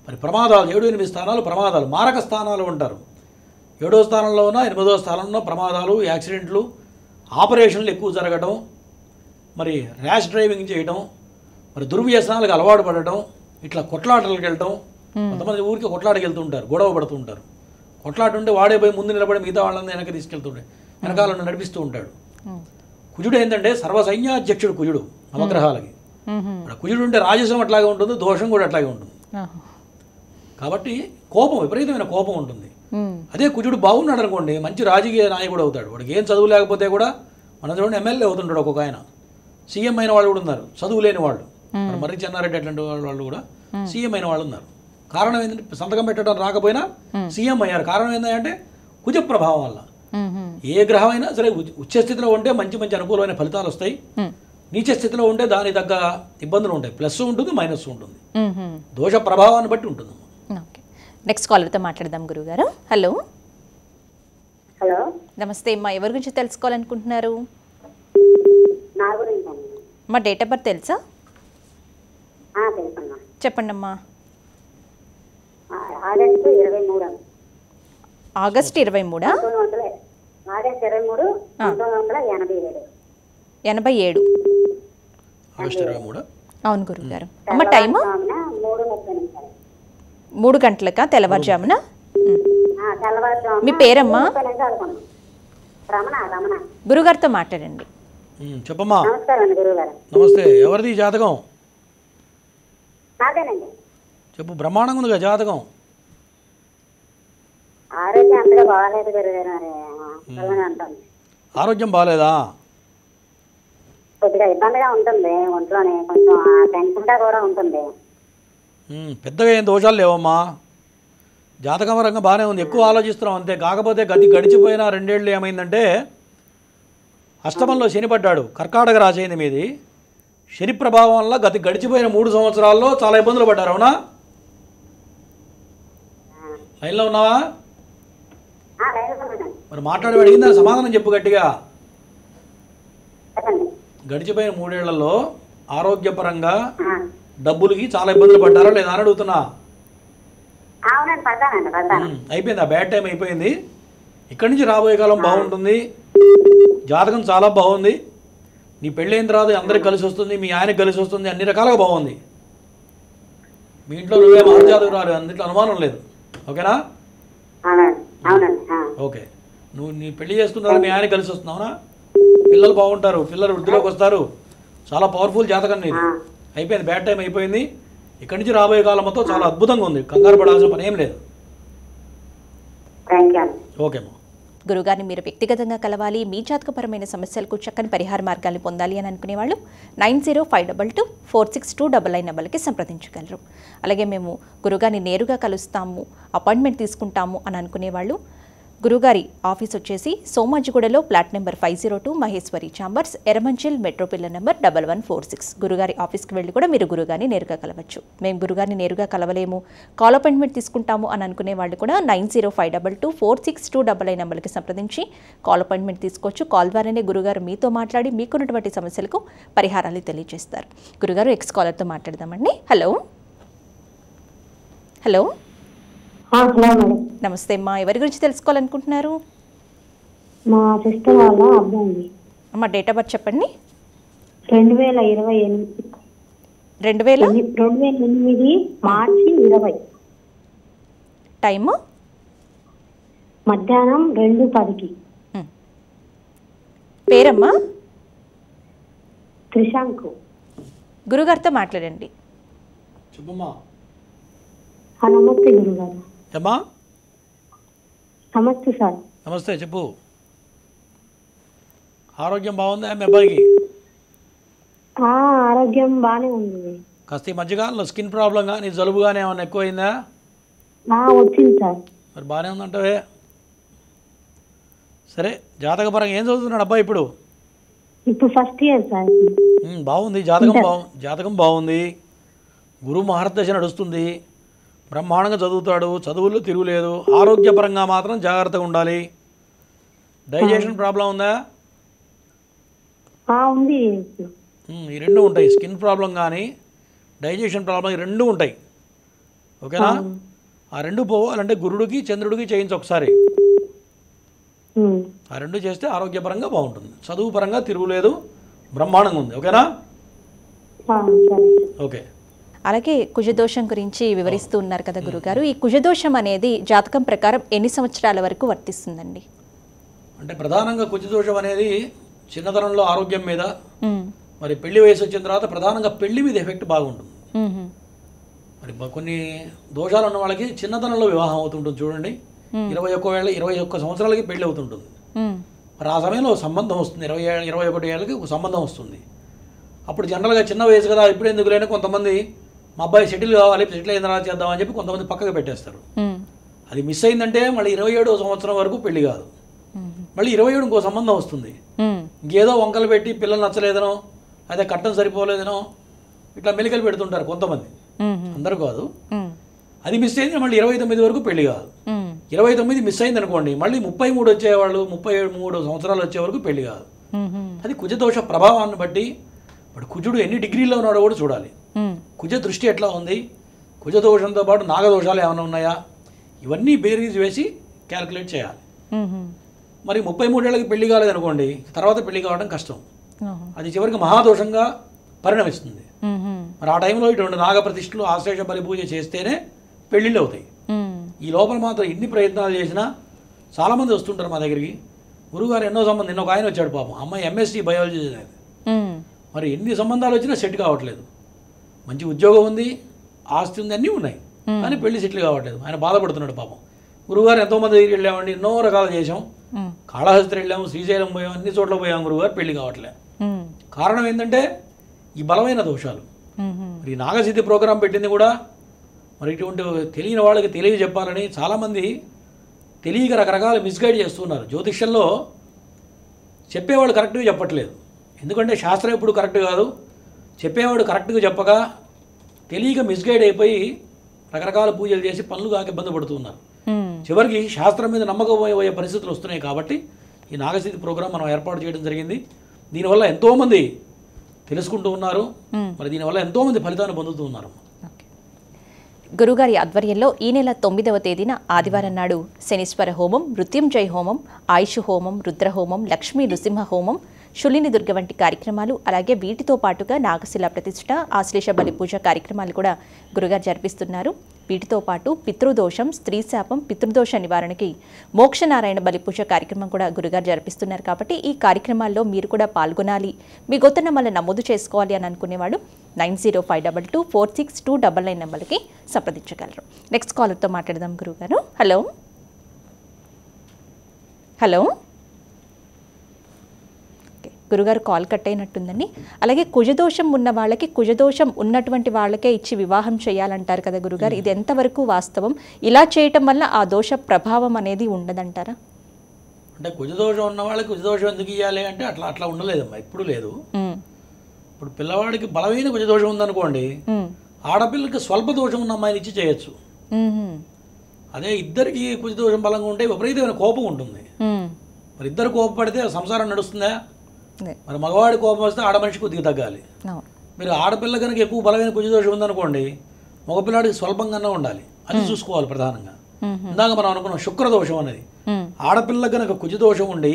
మరి ప్రమాదాలు 7, 8 స్థానాలు ప్రమాదాలు, మారక స్థానాలు ఉంటారు. 7వ స్థానంలో ఉన్న 8వ స్థానంలో ప్రమాదాలు, యాక్సిడెంట్లు, ఆపరేషన్లు ఎక్కువ జరగడం, మరి ర్యాష్ డ్రైవింగ్ చేయడం, మరి దుర్వ్యసనాలకు అలవాటు పడటం, ఇట్లా కొట్లాటలకు వెళ్ళటం. కొంతమంది ఊరికి కొట్లాటకి వెళ్తూ ఉంటారు, గొడవ పడుతూ ఉంటారు. కొట్లాట ఉంటే వాడే పోయి ముందు నిలబడి మిగతా వాళ్ళని వెనక తీసుకెళ్తుంటే వెనకాలను నడిపిస్తూ ఉంటాడు. కుజుడు ఏంటంటే సర్వసైన్యాధ్యక్షుడు కుజుడు నవగ్రహాలకి. కుజుడు ఉంటే రాజసం అట్లాగే ఉంటుంది, దోషం కూడా అట్లాగే ఉంటుంది. కాబట్టి కోపం, విపరీతమైన కోపం ఉంటుంది. అదే కుజుడు బాగున్నాడు అనుకోండి, మంచి రాజకీయ నాయకుడు అవుతాడు. వాడికి ఏం చదువు లేకపోతే కూడా మన చూడండి ఎమ్మెల్యే అవుతుంటాడు ఒక్కొక్క ఆయన. సీఎం అయిన వాళ్ళు కూడా ఉన్నారు, చదువు లేని వాళ్ళు. మర్రి చెన్నారెడ్డి అట్లాంటి వాళ్ళు కూడా సీఎం అయిన వాళ్ళు ఉన్నారు. కారణం ఏంటంటే సంతకం పెట్టడం రాకపోయినా సీఎం అయ్యారు. కారణం ఏంటంటే కుజ ప్రభావం వల్ల. ఏ గ్రహం అయినా సరే ఉచ్చ స్థితిలో ఉంటే మంచి మంచి అనుకూలమైన ఫలితాలు వస్తాయి. నీచ స్థితిలో ఉంటే దాని తగ్గ ఇబ్బందులు ఉంటాయి. ప్లస్ ఉంటుంది, మైనస్ ఉంటుంది. దోష ప్రభావాన్ని బట్టి ఉంటుంది. ఓకే, నెక్స్ట్ కాలర్తో మాట్లాడదాం గురుగారు. హలో హలో, నమస్తే అమ్మా, ఎవరి గురించి తెలుసుకోవాలనుకుంటున్నారు? నా గురించి మా డేట్ ఆఫ్ బర్త్ తెలుసా? తెలుసమ్మా. చెప్పండి అమ్మా. ఆగస్టు 23. ఆగస్ట్ 23. ఆగస్ట్ 23, 1987. 87. ఆగస్టు 23. అవును గురుగారు. అమ్మ టైము 3:30. 3 గంటలకా తెల్లవారుజామున? తెల్లవారుజామున. మీ పేరమ్మా? రమణ. రమణ గురుగారితో మాట్లాడండి. చెప్పమ్మా. నమస్కారం గురుగారు. నమస్తే. ఎవరిది జాతకం? నాదేనండి. చెప్పు. బ్రహ్మాండంగా ఉందిగా జాతకం. ఆరోగ్యం అంతగా బాగాలేదు గురుగారు. అంటుంది. ఆరోగ్యం బాగాలేదా? కొద్దిగా ఇబ్బందిగా ఉంటుంది ఒంట్లోనే, కొంచెం టెన్షన్గా కూడా ఉంటుంది. పెద్దగా ఏం దోషాలు లేవమ్మా. జాతకం పరంగా బాగానే ఉంది. ఎక్కువ ఆలోచిస్తున్నాం అంతే. కాకపోతే గడిచిపోయిన 2 ఏళ్ళు ఏమైందంటే అష్టమంలో శని పడ్డాడు. కర్కాటక రాశి అయింది మీది. శని ప్రభావం వల్ల గడిచిపోయిన 3 సంవత్సరాల్లో చాలా ఇబ్బందులు పడ్డారు. అవునా? లైన్లో ఉన్నావా? మరి మాట్లాడి అడిగిందా? సమాధానం చెప్పు గట్టిగా. గడిచిపోయిన 3 ఏళ్లలో ఆరోగ్యపరంగా డబ్బులకి చాలా ఇబ్బందులు పడ్డారా లేదా అని అడుగుతున్నా. అయిపోయింది, ఆ బ్యాడ్ టైం అయిపోయింది. ఇక్కడి నుంచి రాబోయే కాలం బాగుంటుంది. జాతకం చాలా బాగుంది. నీ పెళ్ళైన తర్వాత అందరికి కలిసి వస్తుంది, మీ ఆయనకి కలిసి వస్తుంది, అన్ని రకాలుగా బాగుంది. మీ ఇంట్లో నువ్వే మహర్జాతకు రాదు, అందులో అనుమానం లేదు. ఓకేనా? ఓకే. నువ్వు నీ పెళ్లి చేసుకున్నారా, మీ ఆయన కలిసి వస్తున్నావునా? పిల్లలు బాగుంటారు, పిల్లలు వృద్ధిలోకి వస్తారు. చాలా పవర్ఫుల్ జాతకం నీది. అయిపోయింది, బ్యాడ్ టైం అయిపోయింది. ఇక్కడి నుంచి రాబోయే కాలం మొత్తం చాలా అద్భుతంగా ఉంది. కంగారు పడాల్సిన పని ఏం లేదు. ఓకేమ్మా. గురుగారిని మీరు వ్యక్తిగతంగా కలవాలి, మీ జాతకపరమైన సమస్యలకు చక్కని పరిహార మార్గాన్ని పొందాలి అని అనుకునేవాళ్ళు 9052246299 నెంబర్కి సంప్రదించగలరు. అలాగే మేము గురుగారిని నేరుగా కలుస్తాము, అపాయింట్మెంట్ తీసుకుంటాము అని అనుకునేవాళ్ళు గురుగారి ఆఫీస్ వచ్చేసి సోమాజిగూడలో plot number 502, Maheshwari Chambers, Erramanzil, metro pillar number 1146. గురుగారి ఆఫీస్కి వెళ్ళి కూడా మీరు గురుగారిని నేరుగా కలవచ్చు. మేము గురుగారిని నేరుగా కలవలేము, కాల్ అపాయింట్మెంట్ తీసుకుంటాము అని అనుకునే వాళ్ళు కూడా 9052246299 నెంబర్కి సంప్రదించి కాల్ అపాయింట్మెంట్ తీసుకోవచ్చు. కాల్ ద్వారానే గురుగారు మీతో మాట్లాడి మీకున్నటువంటి సమస్యలకు పరిహారాలు తెలియజేస్తారు. గురుగారు ఎక్స్ కాలర్తో మాట్లాడదామండి. హలో హలో నమస్తే అమ్మా, ఎవరి గురించి తెలుసుకోవాలనుకుంటున్నారు? మా సిస్టర్ వాళ్ళ అబ్బాయి. అమ్మా డేట్ ఆఫ్ బర్త్ చెప్పండి. 2008 మార్చి 20. టైము మధ్యాహ్నం 2:10. పేరమ్మా? త్రిశాంకు. గురుగారితో మాట్లాడండి. చెప్పమ్మా. నమస్తే గురుగారు. ఏమ్మా? నమస్తే సార్. నమస్తే, చెప్పు. ఆరోగ్యం బాగుందా మీ అబ్బాయికి? ఆరోగ్యం బాగానే ఉంది. కాస్త ఈ మధ్యకాలంలో స్కిన్ ప్రాబ్లం కానీ జలుబు కానీ ఏమన్నా ఎక్కువైందా? వచ్చింది సార్. మరి బాగానే ఉందంటే సరే. జాతకపరంగా ఏం చదువుతున్నాడు అబ్బాయి ఇప్పుడు? ఇప్పుడు ఫస్ట్ ఇయర్ సార్. బాగుంది, జాతకం బాగుంది. గురు మహర్దశ నడుస్తుంది. బ్రహ్మాండంగా చదువుతాడు, చదువుల్లో తిరుగులేదు. ఆరోగ్యపరంగా మాత్రం జాగ్రత్తగా ఉండాలి. డైజెషన్ ప్రాబ్లం ఉందా? ఉంది. ఈ రెండు ఉంటాయి. స్కిన్ ప్రాబ్లం కానీ డైజెషన్ ప్రాబ్లం ఈ రెండు ఉంటాయి. ఓకేనా? ఆ రెండు పోవాలంటే గురుడికి చంద్రుడికి చేయించి ఒకసారి. ఆ రెండు చేస్తే ఆరోగ్యపరంగా బాగుంటుంది. చదువు పరంగా తిరుగులేదు, బ్రహ్మాండంగా ఉంది. ఓకేనా? ఓకే. అలాగే కుజదోషం గురించి వివరిస్తూ ఉన్నారు కదా గురుగారు. ఈ కుజదోషం అనేది జాతకం ప్రకారం ఎన్ని సంవత్సరాల వరకు వర్తిస్తుందండి? అంటే ప్రధానంగా కుజదోషం అనేది చిన్నతనంలో ఆరోగ్యం మీద, మరి పెళ్లి వయసు వచ్చిన తర్వాత ప్రధానంగా పెళ్లి మీద ఎఫెక్ట్ బాగుంటుంది. మరి కొన్ని దోషాలు ఉన్న వాళ్ళకి చిన్నతనంలో వివాహం అవుతుంటుంది. చూడండి, 21 సంవత్సరాలకి పెళ్లి అవుతుంటుంది. మరి ఆ సమయంలో సంబంధం వస్తుంది. 21 ఏళ్ళకి ఒక సంబంధం వస్తుంది. అప్పుడు జనరల్గా చిన్న వయసు కదా, ఇప్పుడు ఎందుకు లేని కొంతమంది మా అబ్బాయి సెటిల్ కావాలి, సెటిల్ అయిన తర్వాత చేద్దామని చెప్పి కొంతమంది పక్కకు పెట్టేస్తారు. అది మిస్ అయిందంటే మళ్ళీ 27వ సంవత్సరం వరకు పెళ్లి కాదు. మళ్ళీ 27 ఇంకో సంబంధం వస్తుంది. ఇంకేదో వంకలు పెట్టి పిల్లలు నచ్చలేదనో, అదే కట్టం సరిపోలేదనో ఇట్లా మెలికలు పెడుతుంటారు కొంతమంది, అందరూ కాదు. అది మిస్ అయింది మళ్ళీ 29 వరకు పెళ్లి కాదు. 29 మిస్ అయింది అనుకోండి, మళ్ళీ 33 వచ్చేవాళ్ళు 33 సంవత్సరాలు వచ్చే వరకు పెళ్లి కాదు. అది కుజదోష ప్రభావాన్ని బట్టి ఇప్పుడు కుజుడు ఎన్ని డిగ్రీలో ఉన్నాడో కూడా చూడాలి. కుజ దృష్టి ఎట్లా ఉంది, కుజదోషంతో పాటు నాగదోషాలు ఏమైనా ఉన్నాయా, ఇవన్నీ బేరీజ్ వేసి క్యాల్కులేట్ చేయాలి. మరి 33 ఏళ్ళకి పెళ్లి కాలేదనుకోండి, తర్వాత పెళ్లి కావడం కష్టం. అది చివరికి మహాదోషంగా పరిణమిస్తుంది. మరి ఆ టైంలో ఇటువంటి నాగప్రతిష్ఠలు ఆశ్లేష బలిపూజ చేస్తేనే పెళ్ళిళ్ళు అవుతాయి. ఈ లోపల మాత్రం ఎన్ని ప్రయత్నాలు చేసినా చాలామంది వస్తుంటారు మా దగ్గరికి. గురుగారు ఎన్నో సంబంధం, నిన్న ఒక ఆయన వచ్చాడు పాపం, అమ్మాయి ఎంఎస్సీ బయాలజీ చదివేది. మరి ఎన్ని సంబంధాలు వచ్చినా సెట్ కావట్లేదు. మంచి ఉద్యోగం ఉంది, ఆస్తి ఉంది, అన్నీ ఉన్నాయి, కానీ పెళ్లి సెటిల్ కావట్లేదు. ఆయన బాధపడుతున్నాడు పాపం. గురుగారు ఎంతోమంది దగ్గరికి వెళ్ళామండి, ఎన్నో రకాలు చేసాం, కాళహస్తి వెళ్ళాము, శ్రీశైలం పోయాం, అన్ని చోట్ల పోయాం, గురుగారు పెళ్లి కావట్లేదు. కారణం ఏంటంటే ఈ బలమైన దోషాలు. మరి నాగసిద్ధి ప్రోగ్రాం పెట్టింది కూడా మరి ఇటువంటి తెలియని వాళ్ళకి తెలియజెప్పాలని చాలామంది తెలియక రకరకాల మిస్గైడ్ చేస్తున్నారు. జ్యోతిష్యంలో చెప్పేవాళ్ళు కరెక్ట్గా చెప్పట్లేదు. ఎందుకంటే శాస్త్రం ఎప్పుడు కరెక్ట్ కాదు, చెప్పేవాడు కరెక్ట్గా చెప్పక తెలియక మిస్గైడ్ అయిపోయి రకరకాల పూజలు చేసి పనులు కాక ఇబ్బంది పడుతున్నారు. చివరికి శాస్త్రం మీద నమ్మకం పోయే పరిస్థితులు వస్తున్నాయి. కాబట్టి ఈ నాగసిద్ధి ప్రోగ్రాం మనం ఏర్పాటు చేయడం జరిగింది. దీనివల్ల ఎంతోమంది తెలుసుకుంటూ ఉన్నారు, మరి దీనివల్ల ఎంతోమంది ఫలితాన్ని పొందుతూ ఉన్నారు. గురుగారి ఆధ్వర్యంలో ఈ నెల 9వ తేదీన ఆదివారం నాడు శనీశ్వర హోమం, మృత్యుంజయ హోమం, ఆయుష్ హోమం, రుద్రహోమం, లక్ష్మీ నృసింహ హోమం, శులిని దుర్గ వంటి కార్యక్రమాలు, అలాగే వీటితో పాటుగా నాగశిల ప్రతిష్ఠ, ఆశ్లేష బలి పూజ కార్యక్రమాలు కూడా గురుగారు జరిపిస్తున్నారు. వీటితో పాటు పితృదోషం, స్త్రీ శాపం, పితృదోష నివారణకి మోక్షనారాయణ బలి పూజ కార్యక్రమం కూడా గురుగారు జరిపిస్తున్నారు. కాబట్టి ఈ కార్యక్రమాల్లో మీరు కూడా పాల్గొనాలి, మీ గొంతునమ్మల్ని నమోదు చేసుకోవాలి అని అనుకునేవాడు 9052246299 నెంబర్కి సంప్రదించగలరు. నెక్స్ట్ కాలర్తో మాట్లాడదాం గురుగారు. హలో హలో గురుగారు కాల్ కట్ అయినట్టుందండి. అలాగే కుజదోషం ఉన్న వాళ్ళకి, కుజదోషం ఉన్నటువంటి వాళ్ళకే ఇచ్చి వివాహం చేయాలంటారు కదా గురుగారు, ఇది ఎంతవరకు వాస్తవం? ఇలా చేయటం వల్ల ఆ దోష ప్రభావం అనేది ఉండదంటారా? అంటే కుజదోషం ఉన్న వాళ్ళకి కుజదోషం ఎందుకు ఇవ్వాలి అంటే అట్లా ఉండలేదమ్మా, ఇప్పుడు లేదు. ఇప్పుడు పిల్లవాడికి బలమైన కుజదోషం ఉందనుకోండి, ఆడపిల్లకి స్వల్ప దోషం ఉన్న అమ్మాయిని ఇచ్చి చేయొచ్చు. అదే ఇద్దరికి కుజదోషం బలంగా ఉంటే విపరీతమైన కోపం ఉంటుంది. మరి ఇద్దరు కోపపడితే సంసారం నడుస్తుందా? మరి మగవాడి కోపం వస్తే ఆడమనిషి కొద్దిగా తగ్గాలి. మీరు ఆడపిల్ల కనుక ఎక్కువ బలమైన కుజదోషం ఉందనుకోండి, మగపిల్లాడికి స్వల్పంగానే ఉండాలి, అది చూసుకోవాలి ప్రధానంగా. ఇందాక మనం అనుకున్నాం శుక్రదోషం అనేది. ఆడపిల్ల కనుక కుజదోషం ఉండి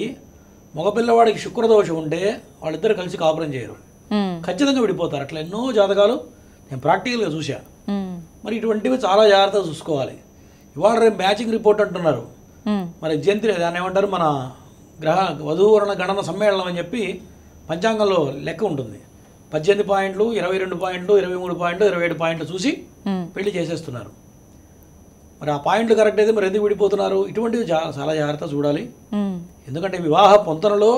మగపిల్లవాడికి శుక్రదోషం ఉంటే వాళ్ళిద్దరు కలిసి కాపురం చేయరు, ఖచ్చితంగా విడిపోతారు. అట్లా ఎన్నో జాతకాలు నేను ప్రాక్టికల్గా చూసా. మరి ఇటువంటివి చాలా జాగ్రత్తగా చూసుకోవాలి. ఇవాళ రేపు మ్యాచింగ్ రిపోర్ట్ అంటున్నారు, మరి జంత్రి దాన్ని ఏమంటారు, మన గ్రహ వధూవరణ గణన సమ్మేళనం అని చెప్పి పంచాంగంలో లెక్క ఉంటుంది. 18 పాయింట్లు, 22 పాయింట్లు, 23 పాయింట్లు, 27 పాయింట్లు చూసి పెళ్లి చేసేస్తున్నారు. మరి ఆ పాయింట్లు కరెక్ట్ అయితే మరి ఎందుకు విడిపోతున్నారు? ఇటువంటివి చాలా జాగ్రత్త చూడాలి. ఎందుకంటే వివాహ పొంతనలో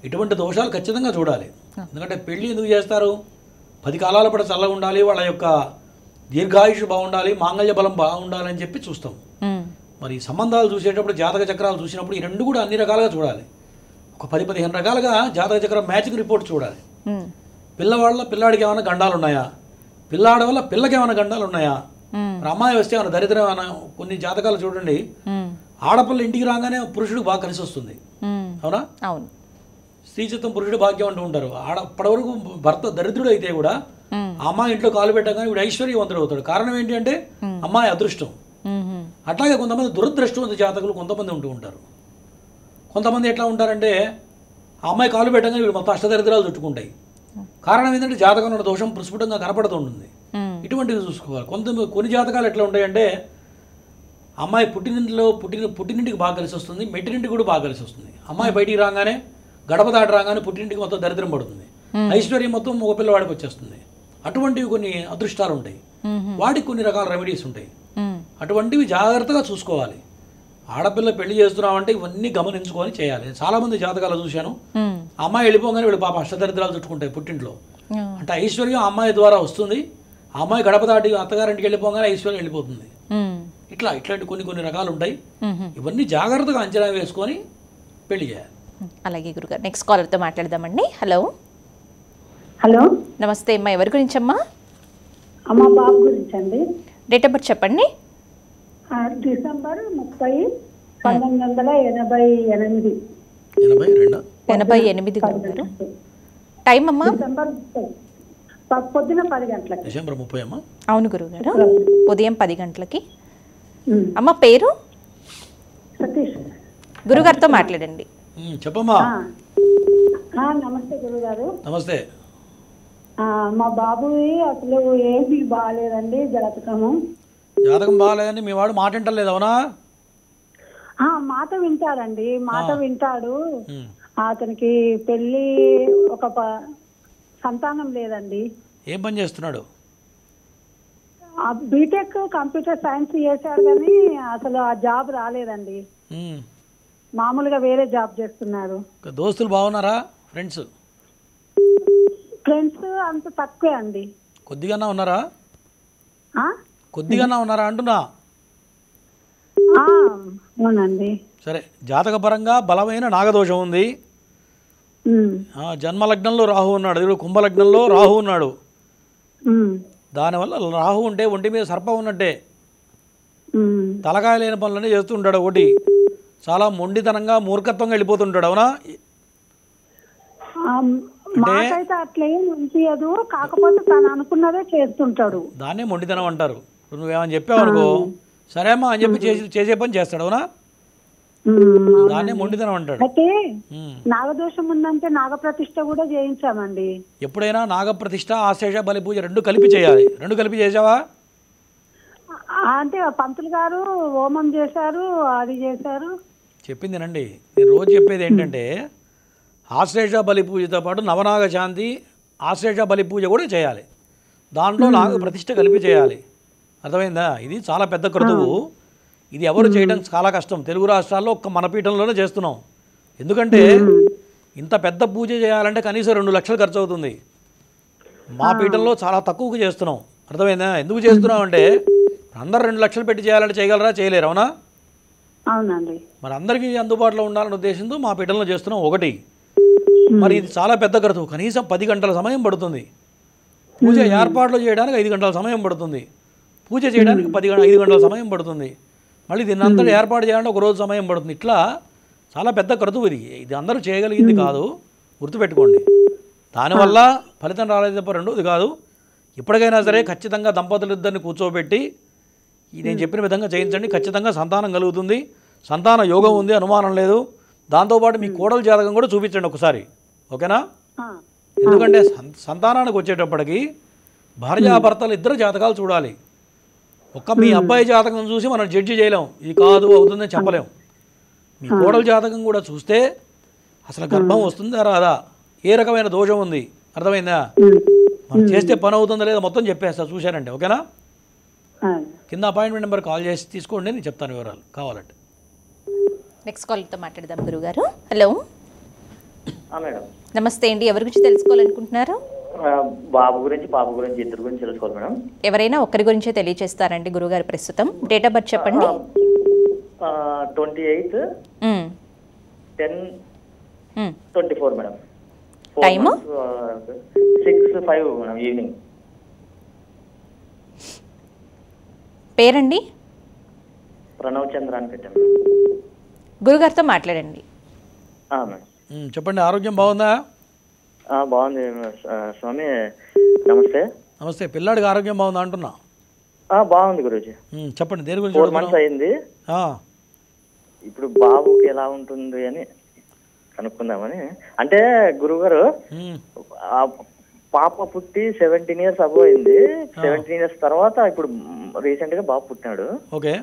ఇటువంటి దోషాలు ఖచ్చితంగా చూడాలి. ఎందుకంటే పెళ్లి ఎందుకు చేస్తారు? 10 కాలాల పాటు చల్లగా ఉండాలి, వాళ్ళ యొక్క దీర్ఘాయుష్ బాగుండాలి, మాంగళ్య బలం బాగుండాలని చెప్పి చూస్తాం. మరి సంబంధాలు చూసేటప్పుడు జాతక చక్రాలు చూసినప్పుడు ఈ రెండు కూడా అన్ని రకాలుగా చూడాలి. ఒక 10-15 రకాలుగా జాతక చక్రం మ్యాచింగ్ రిపోర్ట్ చూడాలి. పిల్లవాడికి ఏమైనా గండాలు ఉన్నాయా, పిల్లాడి వల్ల పిల్లకి ఏమైనా గండాలు ఉన్నాయా, మరి అమ్మాయి వస్తే మన దరిద్రం కొన్ని జాతకాలు చూడండి, ఆడపిల్ల ఇంటికి రాగానే పురుషుడు బాగా కలిసి వస్తుంది. అవునా? అవును. స్త్రీచిత్తం పురుషుడు భాగ్యం అంటూ ఉంటారు. అప్పటివరకు భర్త దరిద్రుడు అయితే కూడా అమ్మాయి ఇంట్లో కాలు పెట్టగానే వీడు ఐశ్వర్యవంతుడు అవుతాడు. కారణం ఏంటి అంటే అమ్మాయి అదృష్టం. అట్లాగే కొంతమంది దురదృష్టవంత జాతకులు కొంతమంది ఉంటూ ఉంటారు. కొంతమంది ఎట్లా ఉంటారంటే ఆ అమ్మాయి కాలు పెట్టగానే వీడు మొత్తం అష్టదరిద్రాలు చుట్టుకుంటాయి. కారణం ఏంటంటే జాతకంలో దోషం ప్రస్ఫుటంగా కనపడుతూ ఉంటుంది. ఇటువంటివి చూసుకోవాలి. కొన్ని జాతకాలు ఎట్లా ఉంటాయంటే అమ్మాయి పుట్టినింటికి బాగా కలిసి వస్తుంది, మెట్టినింటికి కూడా బాగా కలిసి వస్తుంది. అమ్మాయి బయటికి రాగానే గడప దాటి రాగానే పుట్టినింటికి మొత్తం దరిద్రం పడుతుంది, ఐశ్వర్యం మొత్తం ఒక పిల్లవాడికి వచ్చేస్తుంది. అటువంటివి కొన్ని అదృష్టాలు ఉంటాయి, వాటికి కొన్ని రకాల రెమెడీస్ ఉంటాయి. అటువంటివి జాగ్రత్తగా చూసుకోవాలి. ఆడపిల్ల పెళ్లి చేస్తున్నామంటే ఇవన్నీ గమనించుకొని చేయాలి. చాలామంది జాతకాలు చూశాను, అమ్మాయి వెళ్ళిపోగానే వీళ్ళు పాప అష్టదరిద్రాలు చుట్టుకుంటాయి పుట్టింట్లో. అంటే ఐశ్వర్యం అమ్మాయి ద్వారా వస్తుంది, ఆ అమ్మాయి గడప దాటి అత్తగారింటికి వెళ్ళిపోగానే ఐశ్వర్యం వెళ్ళిపోతుంది. ఇట్లాంటి కొన్ని రకాలు ఉంటాయి. ఇవన్నీ జాగ్రత్తగా అంచనా వేసుకొని పెళ్లి చేయాలి. అలాగే గురుగారు, నెక్స్ట్ కాలర్తో మాట్లాడదామండి. హలో. హలో, నమస్తే అమ్మా, ఎవరి గురించి అమ్మా? అమ్మ బాబు గురించి అండి. డేట్ ఆఫ్ బర్త్ చెప్పండి. డిసెంబర్ 30, 1988. 88 గురుగారు. టైం అమ్మా? డిసెంబర్ 30, పొద్దున 10 గంటలకి. డిసెంబర్ 30 అమ్మా? అవును గురుగారు, ఉదయం 10 గంటలకి. అమ్మ పేరు? సతీష్. గురుగారితో మాట్లాడండి. చెప్పమ్మా. నమస్తే గురుగారు. నమస్తే. మా బాబువి అసలు ఏమీ బాగాలేదండి జాతకము. జాతకం బాగాలేదని మీ వాడు మాట వింటలేదు, అవునా? మాట వింటాడండి, మాట వింటాడు. అతనికి పెళ్ళి సంతానం లేదండి. ఏం పని చేస్తున్నాడు? బీటెక్ కంప్యూటర్ సైన్స్ చేశాడు కానీ అసలు ఆ జాబ్ రాలేదండి. మామూలుగా వేరే జాబ్ చేస్తున్నారు. దోస్తులు బాగున్నారా? ఫ్రెండ్స్ అంత తక్కువే అండి. కొద్దిగానే ఉన్నారా? కొద్దిగానే ఉన్నారా అంటున్నా. అవునండి. సరే, జాతకపరంగా బలమైన నాగదోషం ఉంది. జన్మలగ్నంలో రాహు ఉన్నాడు, ఇప్పుడు కుంభలగ్నంలో రాహు ఉన్నాడు. దానివల్ల రాహు ఉంటే ఒంటి మీద సర్పం ఉన్నట్టే. తలకాయ లేని పనులన్నీ చేస్తుంటాడు. ఒకటి చాలా మొండితనంగా మూర్ఖత్వంగా వెళ్ళిపోతుంటాడు, అవునా? మాకైతే అట్లేం అనిపించదు, కాకపోతే తను అనుకున్నదే చేస్తుంటాడు. దాన్నే మొండితనం అంటారు. నువ్వేమని చెప్పావు అనుకో, సరే అమ్మా అని చెప్పి చేసే పని చేస్తాడు, అవునా? దాన్నే మొండితనం అంటాడు. అయితే నాగదోషం ఉందంటే నాగప్రతిష్ఠ కూడా చేయించామండి. ఎప్పుడైనా నాగప్రతిష్ఠ, ఆశ్లేష, బలి పూజ రెండు కలిపి చేయాలి. రెండు కలిపి చేసావా? అంటే పంతులు గారు హోమం చేశారు, అది చేశారు. చెప్పిందినండి, నేను రోజు చెప్పేది ఏంటంటే ఆశ్లేష బలి పూజతో పాటు నవనాగ శాంతి, ఆశ్లేష బలి పూజ కూడా చేయాలి. దాంట్లో నాగ ప్రతిష్ఠ కలిపి చేయాలి. అర్థమైందా? ఇది చాలా పెద్ద క్రతువు. ఇది ఎవరు చేయడం చాలా కష్టం. తెలుగు రాష్ట్రాల్లో ఒక్క మన పీఠంలోనే చేస్తున్నాం. ఎందుకంటే ఇంత పెద్ద పూజ చేయాలంటే కనీసం 2 లక్షలు ఖర్చు అవుతుంది. మా పీఠంలో చాలా తక్కువకు చేస్తున్నాం. అర్థమైందా? ఎందుకు చేస్తున్నాం అంటే అందరు 2 లక్షలు పెట్టి చేయాలంటే చేయగలరా? చేయలేరు, అవునా? అవునండి. మరి అందరికీ అందుబాటులో ఉండాలనే ఉద్దేశంతో మా పీఠంలో చేస్తున్నాం. ఒకటి, మరి ఇది చాలా పెద్ద క్రతువు, కనీసం 10 గంటల సమయం పడుతుంది. పూజ ఏర్పాట్లు చేయడానికి 5 గంటల సమయం పడుతుంది. పూజ చేయడానికి 5 గంటల సమయం పడుతుంది. మళ్ళీ దీన్ని అంతా ఏర్పాటు చేయాలంటే 1 రోజు సమయం పడుతుంది. ఇట్లా చాలా పెద్ద క్రతువు ఇది. ఇది అందరూ చేయగలిగింది కాదు, గుర్తుపెట్టుకోండి. దానివల్ల ఫలితం రాలేదు తప్ప రెండోది కాదు. ఇప్పటికైనా సరే ఖచ్చితంగా దంపతులిద్దరిని కూర్చోబెట్టి నేను చెప్పిన విధంగా చేయించండి. ఖచ్చితంగా సంతానం కలుగుతుంది. సంతాన యోగం ఉంది, అనుమానం లేదు. దాంతోపాటు మీ కోడల జాతకం కూడా చూపించండి ఒకసారి, ఓకేనా? ఎందుకంటే సంతానానికి వచ్చేటప్పటికి భార్యాభర్తలు ఇద్దరు జాతకాలు చూడాలి. ఒక్క మీ అబ్బాయి జాతకం చూసి మనం జడ్జి చేయలేం, ఇది కాదు అవుతుందని చెప్పలేం. మీ కోడల జాతకం కూడా చూస్తే అసలు గర్భం వస్తుందా రాదా, ఏ రకమైన దోషం ఉంది, అర్థమైందా? మనం చేస్తే పని అవుతుందా లేదా మొత్తం చెప్పేస్తా, చూశానండి, ఓకేనా? కింద అపాయింట్మెంట్ నెంబర్ కాల్ చేసి తీసుకోండి, నేను చెప్తాను వివరాలు కావాలంటే. నెక్స్ట్ కాల్తో మాట్లాడదాం గురుగారు. హలో మేడం, నమస్తే అండి, ఎవరి గురించి తెలుసుకోవాలనుకుంటున్నారు? బాబు గురించి, పాప గురించి, ఇద్దరు గురించి తెలుసుకోవాలి మేడం. ఎవరైనా ఒకరి గురించే తెలియజేస్తారండి గురుగారు ప్రస్తుతం. డేట్ ఆఫ్ బర్త్ చెప్పండి. 28/10/24 మేడం. Time 6:05 madam, evening. పేరండి? ప్రణవ్ చంద్ర అని పెట్టాను. గురుగారితో మాట్లాడండి. మేడం. చెప్పండి, ఆరోగ్యం బాగుందా? బాగుంది స్వామి. నమస్తే. నమస్తే. పిల్లాడికి ఆరోగ్యం బాగుందా అంటున్నా? బాగుంది గురూజీ. చెప్పండి, దేని గురించి? 4 months అయింది. ఇప్పుడు బాబుకి ఎలా ఉంటుంది అని కనుక్కుందామని. అంటే గురుగారు, పాప పుట్టి 17 years అయింది. 17 years తర్వాత ఇప్పుడు రీసెంట్ గా బాబు పుట్టినాడు. ఓకే.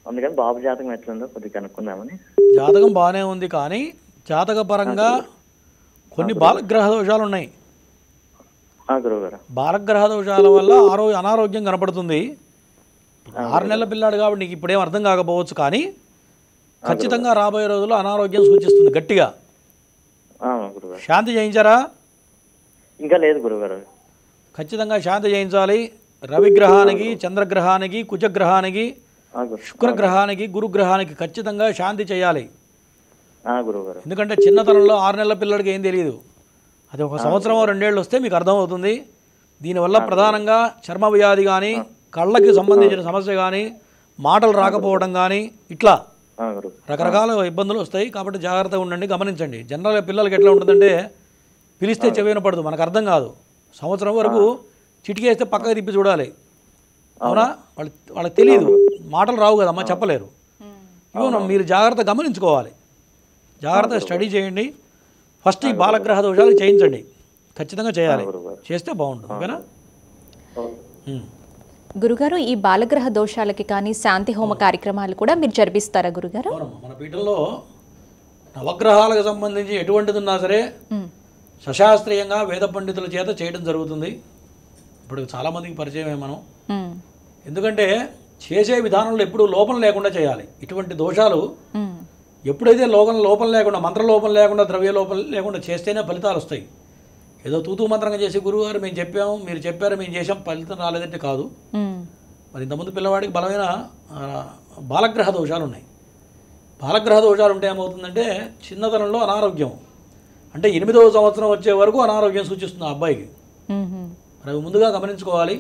అందుకని బాబు జాతకం ఎట్లుందో కొద్దిగా కనుక్కుందామని. జాతకం బాగానే ఉంది, కానీ జాతక పరంగా కొన్ని బాలగ్రహ దోషాలు ఉన్నాయి. గురువుగారు, బాలగ్రహ దోషాల వల్ల అనారోగ్యం కనపడుతుంది. 6 నెలల పిల్లాడు కాబట్టి నీకు ఇప్పుడేం అర్థం కాకపోవచ్చు, కానీ ఖచ్చితంగా రాబోయే రోజుల్లో అనారోగ్యం సూచిస్తుంది గట్టిగా. శాంతి చేయించారా? ఇంకా లేదు గురుగారు. ఖచ్చితంగా శాంతి చేయించాలి. రవిగ్రహానికి, చంద్రగ్రహానికి, కుజగ్రహానికి, శుక్రగ్రహానికి, గురుగ్రహానికి ఖచ్చితంగా శాంతి చేయాలి. ఎందుకంటే చిన్నతనంలో 6 నెలల పిల్లడికి ఏం తెలియదు. అది 1 సంవత్సరమో 2 ఏళ్ళు వస్తే మీకు అర్థమవుతుంది. దీనివల్ల ప్రధానంగా చర్మ వ్యాధి కానీ, కళ్ళకి సంబంధించిన సమస్య కానీ, మాటలు రాకపోవడం కానీ, ఇట్లా రకరకాల ఇబ్బందులు వస్తాయి. కాబట్టి జాగ్రత్తగా ఉండండి, గమనించండి. జనరల్గా పిల్లలకి ఎట్లా ఉంటుందంటే పిలిస్తే చెవిన పడదు, మనకు అర్థం కాదు. సంవత్సరం వరకు చిటికేస్తే పక్కకి తిప్పి చూడాలి. అవునా? వాళ్ళకి తెలియదు, మాటలు రావు కదమ్మా, చెప్పలేరు. ఇవో మీరు జాగ్రత్త గమనించుకోవాలి. జాగ్రత్తగా స్టడీ చేయండి. ఫస్ట్ ఈ బాలగ్రహ దోషాలు చేయించండి, ఖచ్చితంగా చేయాలి. చేస్తే బాగుంటుంది. ఓకేనా? గురుగారు, ఈ బాలగ్రహ దోషాలకి కానీ శాంతి హోమ కార్యక్రమాలు కూడా మీరు జరిపిస్తారా గురుగారు? మన పీఠంలో నవగ్రహాలకు సంబంధించి ఎటువంటిది ఉన్నా సరే సశాస్త్రీయంగా వేద పండితుల చేత చేయడం జరుగుతుంది. ఇప్పుడు చాలామందికి పరిచయమే మనం. ఎందుకంటే చేసే విధానంలో ఎప్పుడు లోపం లేకుండా చేయాలి. ఇటువంటి దోషాలు ఎప్పుడైతే లోపం లేకుండా, మంత్ర లోపం లేకుండా, ద్రవ్య లోపం లేకుండా చేస్తేనే ఫలితాలు వస్తాయి. ఏదో తూతూ మంత్రంగా చేసి గురువుగారు మేము చెప్పాము, మీరు చెప్పారు, మేము చేసాం, ఫలితం రాలేదంటే కాదు. మరి ఇంతకుముందు పిల్లవాడికి బలమైన బాలగ్రహ దోషాలు ఉన్నాయి. బాలగ్రహ దోషాలు ఉంటే ఏమవుతుందంటే చిన్నతనంలో అనారోగ్యం, అంటే 8వ సంవత్సరం వచ్చే వరకు అనారోగ్యం సూచిస్తుంది ఆ అబ్బాయికి. మరి అవి ముందుగా గమనించుకోవాలి.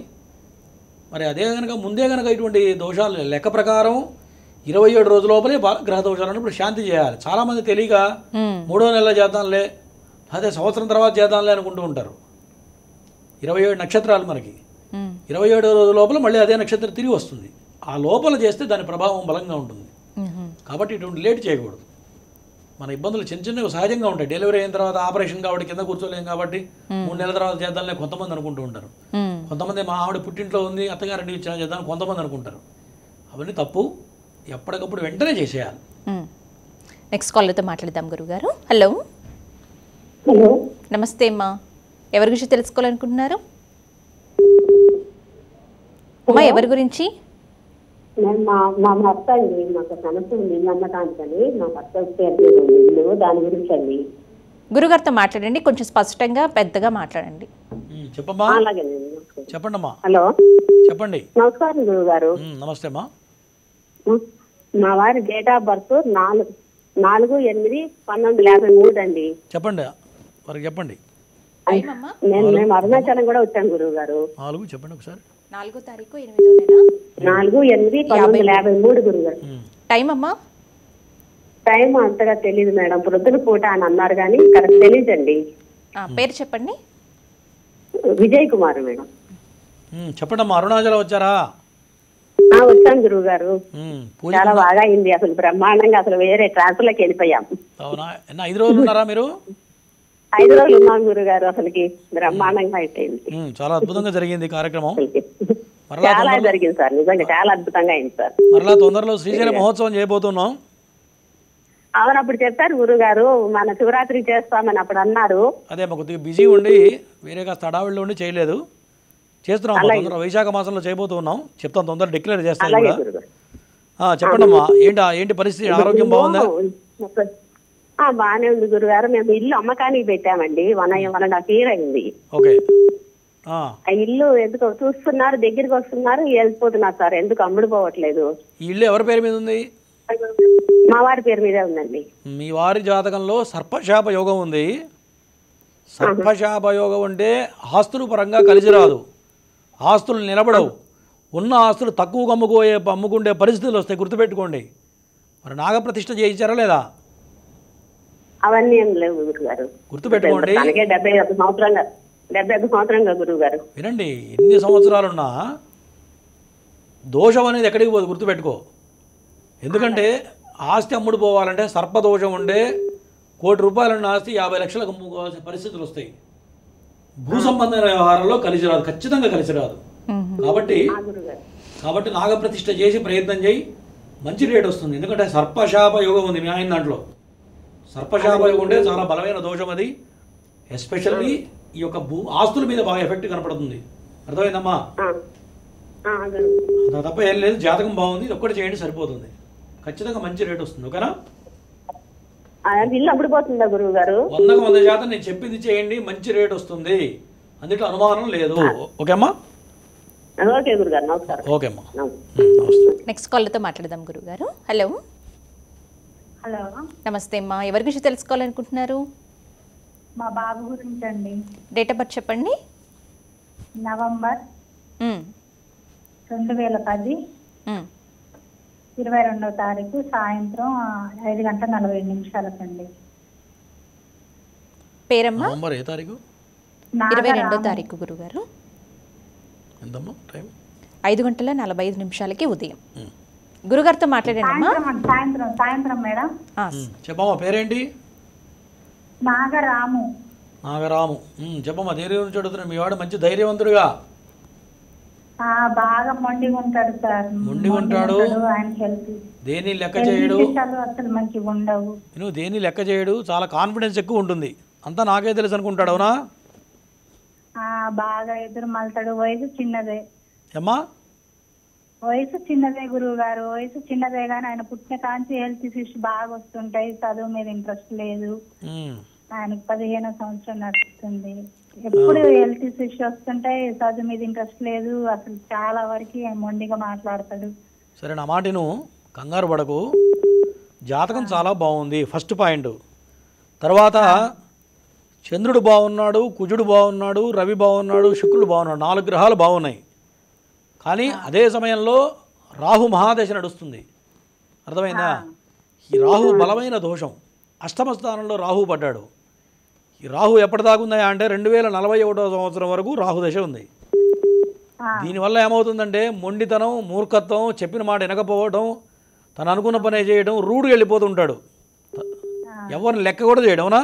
మరి అదే కనుక ముందే కనుక ఇటువంటి దోషాలు లెక్క ప్రకారం 27 రోజుల లోపలే బాలగ్రహ దోషాలు ఉన్నప్పుడు శాంతి చేయాలి. చాలామంది తెలియక 3వ నెలలో చేద్దాంలే, అదే సంవత్సరం తర్వాత చేద్దాంలే అనుకుంటూ ఉంటారు. 27 నక్షత్రాలు మనకి, 27 రోజుల లోపల మళ్ళీ అదే నక్షత్రం తిరిగి వస్తుంది. ఆ లోపల చేస్తే దాని ప్రభావం బలంగా ఉంటుంది. కాబట్టి ఇటువంటి లేట్ చేయకూడదు. మన ఇబ్బందులు చిన్న చిన్నవి సహజంగా ఉంటాయి. డెలివరీ అయిన తర్వాత ఆపరేషన్ కాబట్టి కింద కూర్చోలేం కాబట్టి 3 నెలల తర్వాత చేద్దాంలే కొంతమంది అనుకుంటూ ఉంటారు. కొంతమంది మా ఆవిడ పుట్టింట్లో ఉంది, అత్తగారింటికి ఇచ్చిన చేద్దాం కొంతమంది అనుకుంటారు. అవన్నీ తప్పు. ఎప్పటికప్పుడు వెంటనే చేసేయాలి. నెక్స్ట్ కాలర్తో మాట్లాడదాం గురుగారు. హలో. హలో, నమస్తే అమ్మా. ఎవరి గురించి తెలుసుకోవాలనుకుంటున్నారు అమ్మా? ఎవరి గురించి? మా భర్త అండి, మాకు సమస్య ఉంది నమ్మకానికని. మా భర్త ఇల్లు, దాని గురించి అండి. గురుగారితో మాట్లాడండి, కొంచెం స్పష్టంగా పెద్దగా మాట్లాడండి. చెప్పమ్మా. అలాగే. చెప్పండి అమ్మా. హలో, చెప్పండి. నమస్కారం గురువు గారు. నమస్తే అమ్మా. మా వారి డేట్ ఆఫ్ బర్త్ 4/8/1953 అండి. చెప్పండి, వారికి చెప్పండి. మేము అరుణాచలం కూడా వచ్చాం గురువు గారు. 4 చెప్పండి ఒకసారి. 4వ తారీఖు 8వ నెల 4/8/1953 గురువు గారు. టైం అమ్మా? టైం అంతగా తెలియదు మేడం, ప్రొద్దున పూట అని అన్నారు కానీ కరెక్ట్ తెలియదండి. పేరు చెప్పండి. విజయ్ కుమార్ మేడం. చెప్పండి అమ్మా. అరుణాచలం వచ్చారా? వచ్చాను గురువు గారు. చాలా బాగా అయింది, అసలు బ్రహ్మాండంగా. అసలు వేరే ట్రాన్స్ఫర్లోకి వెళ్ళిపోయాం. అవునా? 5 రోజులు ఉన్నారా మీరు? 5 రోజులు ఉన్నాం గురువు గారు. అసలుకి బ్రహ్మాండంగా అయిపోయింది. చాలా అద్భుతంగా జరిగింది కార్యక్రమం. చాలా జరిగింది సార్, నిజంగా చాలా అద్భుతంగా అయింది సార్. మరలా తొందరలో శ్రీశైల మహోత్సవం చేయబోతున్నాం. అవును, అప్పుడు చెప్పారు గురువు గారు, మన శివరాత్రి చేస్తామని అప్పుడు అన్నారు. అదే మా కొద్దిగా బిజీ ఉండి వేరే కాస్త హడావిడిలో ఉండి చేయలేదు. చేస్తున్నాం. తొందర వైశాఖ మాసంలో చేయబోతున్నాం. చెప్తాను, తొందర డిక్లేర్ చేస్తాను కూడా. చెప్పండి అమ్మా. ఏంటి పరిస్థితి? ఆరోగ్యం బాగుందా? బాగానే ఉంది గురుగారు. మేము ఇల్లు అమ్మకానికి పెట్టామండి. 1.5 year అయింది. ఓకే. ఆ ఇల్లు ఎందుకు చూస్తున్నారు, దగ్గరికి వస్తున్నారు, వెళ్ళిపోతున్నారు సార్. ఎందుకు అమ్ముడు పోవట్లేదు? ఈ ఇల్లు ఎవరి పేరు మీద ఉంది? మా వారి పేరు మీదే ఉందండి. మీ వారి జాతకంలో సర్పశాప యోగం ఉంది. సర్పశాప యోగం అంటే ఆస్తుల పరంగా కలిసి రాదు, ఆస్తులు నిలబడవు, ఉన్న ఆస్తులు తక్కువ అమ్ముకుండే పరిస్థితులు వస్తాయి, గుర్తుపెట్టుకోండి. మరి నాగప్రతిష్ఠ చేయించారా లేదా? అవన్నీ ఏం లేవు గురుగారు. గుర్తుపెట్టుకోండి. 71 సంవత్సరంగా గురువు గారు. వినండి, ఎన్ని సంవత్సరాలున్నా దోషం అనేది ఎక్కడికి పోదు, గుర్తుపెట్టుకో. ఎందుకంటే ఆస్తి అమ్ముడు పోవాలంటే సర్పదోషం ఉండే ₹1,00,00,000 ఉన్న ఆస్తి 50 లక్షలకు అమ్ముకోవాల్సిన పరిస్థితులు వస్తాయి. భూ సంబంధమైన వ్యవహారాల్లో కలిసి రాదు, ఖచ్చితంగా కలిసి రాదు. కాబట్టి నాగప్రతిష్ఠ చేసి ప్రయత్నం చేయి, మంచి రేట్ వస్తుంది. ఎందుకంటే సర్పశాప యోగం ఉంది మీ ఆయన దాంట్లో. సర్పశాప యోగం ఉంటే చాలా బలమైన దోషం అది. ఎస్పెషల్లీ ఈ యొక్క ఆస్తుల మీద బాగా ఎఫెక్ట్ కనపడుతుంది. అర్థమైందమ్మా? అంత తప్ప ఏం లేదు, జాతకం బాగుంది, ఇది ఒక్కటి చేయండి సరిపోతుంది, ఖచ్చితంగా మంచి రేట్ వస్తుంది. ఓకేనా? ఇల్లు అప్పుడు పోతుందా గురువు గారు? 100% నేను చెప్పింది చేయండి, మంచి రేట్ వస్తుంది, అందులో అనుమానం లేదు. ఓకేమ్మా? ఓకే గురుగారు, నమస్కారం. ఓకే అమ్మా. నెక్స్ట్ కాల్తో మాట్లాడదాం గురుగారు. హలో. హలో, నమస్తే అమ్మా, ఎవరి గురించి తెలుసుకోవాలనుకుంటున్నారు? మా బాబు గురించి అండి. డేట్ ఆఫ్ బర్త్ చెప్పండి. నవంబర్ 2010 మ్మ్. 22వ తారీఖు సాయంత్రం 5:40 పేరమ్మా? నవంబర్ ఏ తారీఖు? 22వ తారీఖు గురుగారు. ఎంతమ్మా టైం? 5:45 ఉదయం. గురుగారితో మాట్లాడండి అమ్మా. సాయంత్రం మేడం. చెప్పమ్మా, పేరేంటి? నాగరాము. నాగరాము. చెప్పమ్మా, ధైర్యం నుంచి అడుగుతున్నాను. మీ వాడు మంచి ధైర్యవంతుడుగా బాగా మొండిగా ఉంటాడు సార్. మొండిగా ఉంటాడు, ఆయన హెల్త్ దేని లెక్క చేయడు, అసలు మంచిగా ఉండవు. నువ్వు దేని లెక్క చేయడు, చాలా కాన్ఫిడెన్స్ ఎక్కువ ఉంటుంది. అంతా నాకే తెలుసు అనుకుంటాడు, అవునా? బాగా ఎదురు మళ్తాడు. వయసు చిన్నదే. అమ్మా? వయసు చిన్నదే గురువు గారు, వయసు చిన్నదే కానీ ఆయన పుట్టిన కాంచి హెల్త్ ఇష్యూస్ బాగా వస్తుంటాయి. చదువు మీద ఇంట్రెస్ట్ లేదు. ఆయనకి 15వ సంవత్సరం నడుస్తుంది. ఎప్పుడు హెల్త్ ఇష్యూస్ వస్తుంటాయి, చదువు మీద ఇంట్రెస్ట్ లేదు. అసలు చాలా వరకు మొండిగా మాట్లాడతాడు. సరే, నా మాట నువ్వు కంగారు పడకు. జాతకం చాలా బాగుంది, ఫస్ట్ పాయింట్. తర్వాత చంద్రుడు బాగున్నాడు, కుజుడు బాగున్నాడు, రవి బాగున్నాడు, శుక్రుడు బాగున్నాడు, 4 గ్రహాలు బాగున్నాయి. కానీ అదే సమయంలో రాహు మహాదశ నడుస్తుంది. అర్థమైందా? ఈ రాహు బలమైన దోషం. అష్టమ స్థానంలో రాహు పడ్డాడు. ఈ రాహు ఎప్పటిదాకా అంటే 2041వ సంవత్సరం వరకు రాహుదశ ఉంది. దీనివల్ల ఏమవుతుందంటే మొండితనం, మూర్ఖత్వం, చెప్పిన మాట వినకపోవడం, తను అనుకున్న పనే చేయడం, రూడ్గా వెళ్ళిపోతుంటాడు, ఎవరిని లెక్క కూడా చేయడం. అవునా?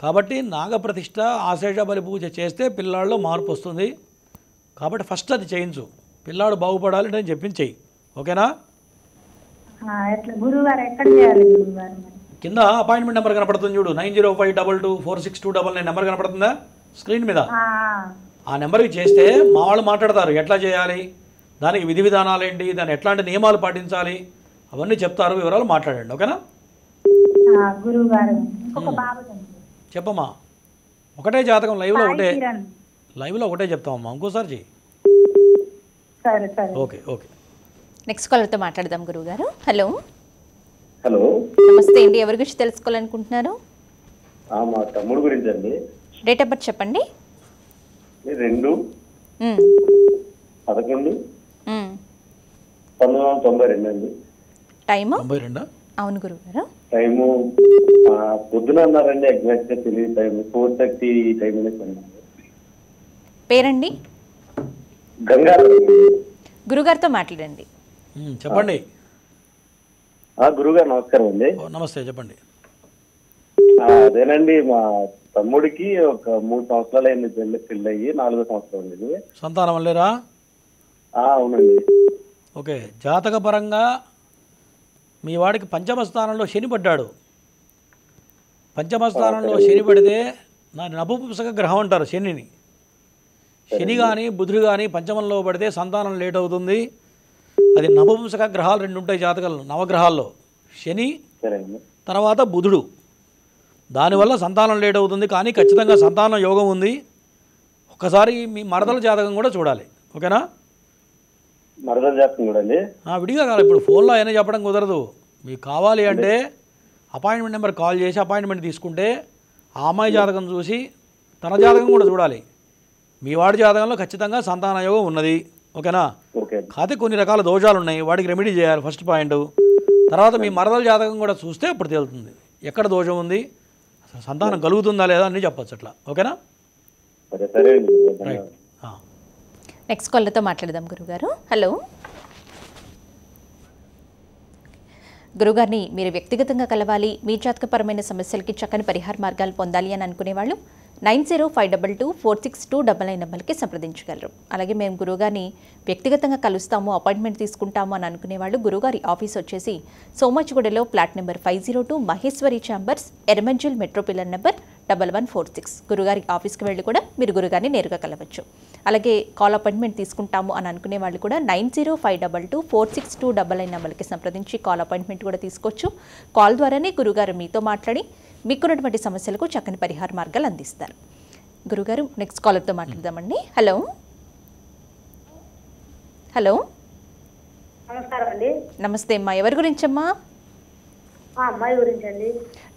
కాబట్టి నాగప్రతిష్ఠ, ఆశేష బలి పూజ చేస్తే పిల్లాడిలో మార్పు వస్తుంది. కాబట్టి ఫస్ట్ అది చేయించు, పిల్లాడు బాగుపడాలి నేను చెప్పింది చెయ్యి. ఓకేనా? కింద అపాయింట్మెంట్ నెంబర్ కనపడుతుంది చూడు, 9052246299 నెంబర్ కనపడుతుందా స్క్రీన్ మీద? ఆ నెంబర్కి చేస్తే మా వాళ్ళు మాట్లాడతారు ఎట్లా చేయాలి, దానికి విధి విధానాలు ఏంటి, దాన్ని ఎట్లాంటి నియమాలు పాటించాలి, అవన్నీ చెప్తారు, వివరాలు మాట్లాడండి. ఓకేనా? చెప్పమ్మా. ఒకటే జాతకం లైవ్లో ఒకటే చెప్తామమ్మా, ఇంకోసారి చెయ్యి. Okay okay. నెక్స్ట్ కాలర్తో మాట్లాడదాం గురువుగారు. హలో. హలో, నమస్తే అండి, ఎవరి గురించి తెలుసుకోవాలనుకుంటున్నారు? మా తమ్ముడు గురించి అండి. డేట్ ఆఫ్ బర్త్ చెప్పండి. 2/11/1992 అండి. టైము? 92. అవును గురువుగారు. టైము పొద్దున అన్నారండి, ఎగ్జాక్ట్గా తెలియదు టైం. 4:30 టైం. పేరండి? గంగాధర్. గురుగారితో మాట్లాడండి. చెప్పండి. గురుగారు నమస్కారం అండి. నమస్తే, చెప్పండి. అదేనండి, మా తమ్ముడికి ఒక 3 సంవత్సరాలు అయింది పెళ్ళి, 4వ సంవత్సరం అండి. సంతానం లేరా? అవునండి. ఓకే. జాతక పరంగా మీ వాడికి పంచమ స్థానంలో శని పడ్డాడు. పంచమ స్థానంలో శని పడితే నపుంసక గ్రహం అంటారు శనిని. శని కానీ బుధుడు కానీ పంచమంలో పడితే సంతానం లేట్ అవుతుంది. అది నపుంసక గ్రహాలు 2 ఉంటాయి జాతకాలు, నవగ్రహాల్లో శని తర్వాత బుధుడు. దానివల్ల సంతానం లేట్ అవుతుంది, కానీ ఖచ్చితంగా సంతానం యోగం ఉంది. ఒక్కసారి మీ మరదల జాతకం కూడా చూడాలి. ఓకేనా? మరదల జాతకం కూడా విడిగా కాదు, ఇప్పుడు ఫోన్లో అయినా చెప్పడం కుదరదు. మీకు కావాలి అంటే అపాయింట్మెంట్ నెంబర్ కాల్ చేసి అపాయింట్మెంట్ తీసుకుంటే ఆ అమ్మాయి జాతకం చూసి తన జాతకం కూడా చూడాలి. మీ వాడి జాతకంలో ఖచ్చితంగా సంతాన యోగం ఉన్నది, ఓకేనా? ఓకే. కాకపోతే కొన్ని రకాల దోషాలు ఉన్నాయి, వాడికి రెమెడీ చేయాలి ఫస్ట్ పాయింట్. తర్వాత మీ మరదల జాతకం కూడా చూస్తే అప్పుడు తేలుతుంది ఎక్కడ దోషం ఉంది, అసలు సంతానం కలుగుతుందా లేదా అని చెప్పచ్చు అట్లా, ఓకేనా? సరే సరే రైట్. నెక్స్ట్ కాలర్తో మాట్లాడదాం గురుగారు. హలో గురుగారిని మీరు వ్యక్తిగతంగా కలవాలి, మీ జాతకపరమైన సమస్యలకి చక్కని పరిహార మార్గాలు పొందాలి అని అనుకునేవాళ్ళు 9052246299 నెంబర్కి సంప్రదించగలరు. అలాగే మేము గురుగారిని వ్యక్తిగతంగా కలుస్తాము, అపాయింట్మెంట్ తీసుకుంటాము అని అనుకునేవాళ్ళు గురుగారి ఆఫీస్ వచ్చేసి సోమాజిగూడలో flat number 502 Maheshwari Chambers, Erramanzil metro pillar number 1146. గురుగారి ఆఫీస్కి వెళ్ళి కూడా మీరు గురుగారిని నేరుగా కలవచ్చు. అలాగే కాల్ అపాయింట్మెంట్ తీసుకుంటాము అని అనుకునే వాళ్ళు కూడా 9052246299 నెంబర్కి సంప్రదించి కాల్ అపాయింట్మెంట్ కూడా తీసుకోవచ్చు. కాల్ ద్వారానే గురుగారు మీతో మాట్లాడి మీకున్నటువంటి సమస్యలకు చక్కని పరిహార మార్గాలు అందిస్తారు. గురుగారు నెక్స్ట్ కాలర్తో మాట్లాడదామండి. హలో హలో నమస్కారం అండి. నమస్తే అమ్మా, ఎవరి గురించమ్మా? అమ్మాయి గురించి అండి.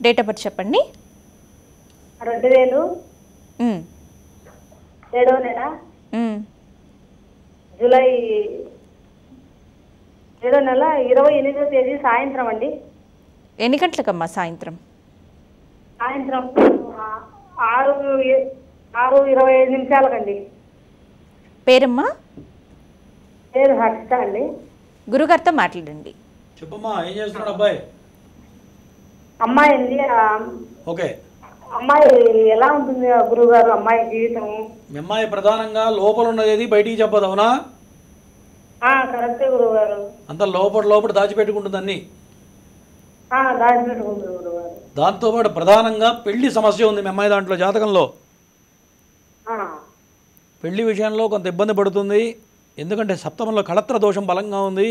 డేట్ ఆఫ్ బర్త్ చెప్పండి. 2000 7వ నెల జూలై 7వ నెల 28వ తేదీ సాయంత్రం అండి. ఎన్ని గంటలకమ్మా? సాయంత్రం 6:25 పేరమ్మా? పేరు హర్ష అండి. గురుగారితో మాట్లాడండి. చెప్పమ్మా, ఏం చేస్తున్నాడు అబ్బాయి? అమ్మాయి అండి. ఓకే. అమ్మాయి ఎలా ఉంటుంది గురుగారు అమ్మాయి జీవితం? మీ అమ్మాయి ప్రధానంగా లోపల ఉన్నది బయటికి చెప్పదు, అవునా? కరెక్టే గురుగారు. అంత లోపల దాచిపెట్టుకుంటుంది అన్ని. దాచిపెట్టుకుంటుంది గురుగారు. దాంతోపాటు ప్రధానంగా పెళ్లి సమస్య ఉంది మీ అమ్మాయి దాంట్లో జాతకంలో. పెళ్లి విషయంలో కొంత ఇబ్బంది పడుతుంది, ఎందుకంటే సప్తమంలో కళత్ర దోషం బలంగా ఉంది.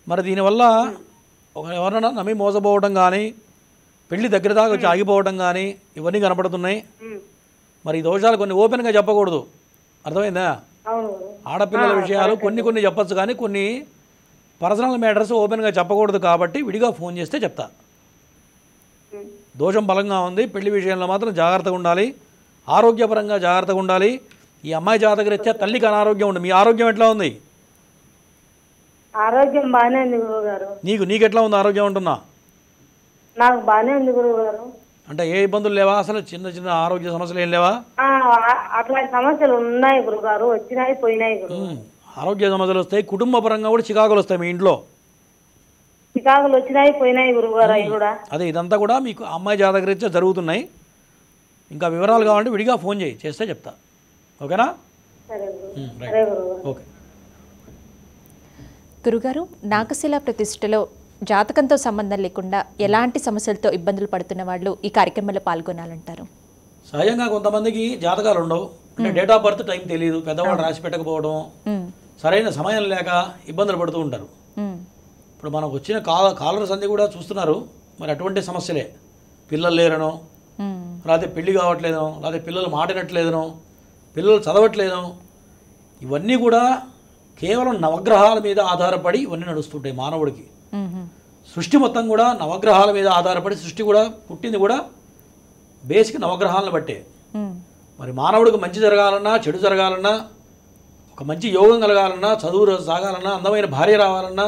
మరి దీనివల్ల ఎవరైనా నమ్మి మోసపోవడం కానీ, పెళ్లి దగ్గర దాకా వచ్చి ఆగిపోవడం కానీ ఇవన్నీ కనపడుతున్నాయి. మరి ఈ దోషాలు కొన్ని ఓపెన్గా చెప్పకూడదు, అర్థమైందా? ఆడపిల్లల విషయాలు కొన్ని చెప్పచ్చు, కానీ కొన్ని పర్సనల్ మ్యాటర్స్ ఓపెన్గా చెప్పకూడదు. కాబట్టి విడిగా ఫోన్ చేస్తే చెప్తా. దోషం బలంగా ఉంది, పెళ్లి విషయంలో మాత్రం జాగ్రత్తగా ఉండాలి, ఆరోగ్యపరంగా జాగ్రత్తగా ఉండాలి. ఈ అమ్మాయి జాతకరీత్యా తల్లికి అనారోగ్యం ఉంది. మీ ఆరోగ్యం ఎట్లా ఉంది? ఆరోగ్యం బాగానే ఉంది గురుగారు. నీకెట్లా ఉంది ఆరోగ్యం ఉంటున్నా? నాకు బాగానే ఉంది గురుగారు. అంటే ఏ ఇబ్బందులు లేవా? అసలు చిన్న ఆరోగ్య సమస్యలు ఏం లేవా? అట్లాంటి సమస్యలు ఉన్నాయి గురుగారు, వచ్చినాయి పోయినాయి గురుగారు. ఆరోగ్య సమస్యలు వస్తాయి, కుటుంబ పరంగా కూడా చికాకులు వస్తాయి. మీ ఇంట్లో చికాకులు వచ్చినాయి పోయినాయి గురుగారు. అవి కూడా అదే ఇదంతా కూడా మీకు అమ్మాయి జాతకరీత్యా జరుగుతున్నాయి. ఇంకా వివరాలు కావాలంటే విడిగా ఫోన్ చేస్తే చెప్తా, ఓకేనా? Right, okay. గురుగారు నాగశిల ప్రతిష్టలో జాతకంతో సంబంధం లేకుండా ఎలాంటి సమస్యలతో ఇబ్బందులు పడుతున్న వాళ్ళు ఈ కార్యక్రమంలో పాల్గొనాలంటారు? సహజంగా కొంతమందికి జాతకాలు ఉండవు, అంటే డేట్ ఆఫ్ బర్త్ టైం తెలియదు, పెద్దవాళ్ళు రాసి పెట్టకపోవడం, సరైన సమయం లేక ఇబ్బందులు పడుతూ ఉంటారు. ఇప్పుడు మనకు వచ్చిన కాలర్స్ అన్నీ కూడా చూస్తున్నారు, మరి అటువంటి సమస్యలే. పిల్లలు లేరనో, లేకపోతే పెళ్లి కావట్లేదనో, లేకపోతే పిల్లలు మాటినట్లేదనో, పిల్లలు చదవట్లేదనో, ఇవన్నీ కూడా కేవలం నవగ్రహాల మీద ఆధారపడి ఇవన్నీ నడుస్తుంటాయి మానవుడికి. సృష్టి మొత్తం కూడా నవగ్రహాల మీద ఆధారపడి, సృష్టి కూడా పుట్టింది కూడా బేసిక్ నవగ్రహాలను బట్టే. మరి మానవుడికి మంచి జరగాలన్నా, చెడు జరగాలన్నా, ఒక మంచి యోగం కలగాలన్నా, చదువు సాగాలన్నా, అందమైన భార్య రావాలన్నా,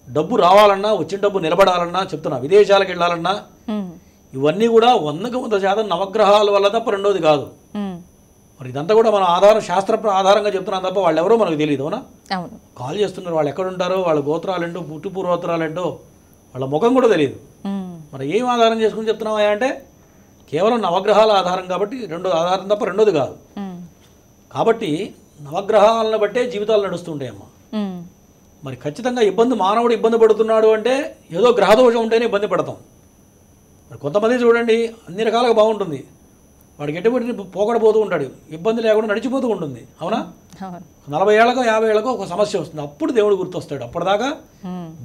డబ్బు రావాలన్నా, వచ్చిన డబ్బు నిలబడాలన్నా, చెప్తున్నా విదేశాలకు వెళ్ళాలన్నా, ఇవన్నీ కూడా 100% నవగ్రహాల వల్ల తప్ప రెండోది కాదు. మరి ఇదంతా కూడా మనం శాస్త్ర ఆధారంగా చెప్తున్నాం తప్ప వాళ్ళు ఎవరో మనకు తెలియదు, అవునా? కాల్ చేస్తున్నారు, వాళ్ళు ఎక్కడ ఉంటారో, వాళ్ళ గోత్రాలేంటో, పుట్టు పూర్వోత్తరాలేంటో, వాళ్ళ ముఖం కూడా తెలియదు. మరి ఏం ఆధారం చేసుకుని చెప్తున్నావా అంటే కేవలం నవగ్రహాల ఆధారం, కాబట్టి రెండోది ఆధారం తప్ప రెండోది కాదు. కాబట్టి నవగ్రహాలను బట్టే జీవితాలు నడుస్తుంటాయమ్మా. మరి ఖచ్చితంగా మానవుడు ఇబ్బంది పడుతున్నాడు అంటే ఏదో గ్రహదోషం ఉంటేనే ఇబ్బంది పడతాం. మరి కొంతమంది చూడండి అన్ని రకాలుగా బాగుంటుంది, వాడికి ఎటువంటి పోకడపోతూ ఉంటాడు, ఇబ్బంది లేకుండా నడిచిపోతూ ఉంటుంది, అవునా? 40 ఏళ్ళకో 50 ఏళ్ళకో ఒక సమస్య వస్తుంది, అప్పుడు దేవుడు గుర్తొస్తాడు. అప్పటిదాకా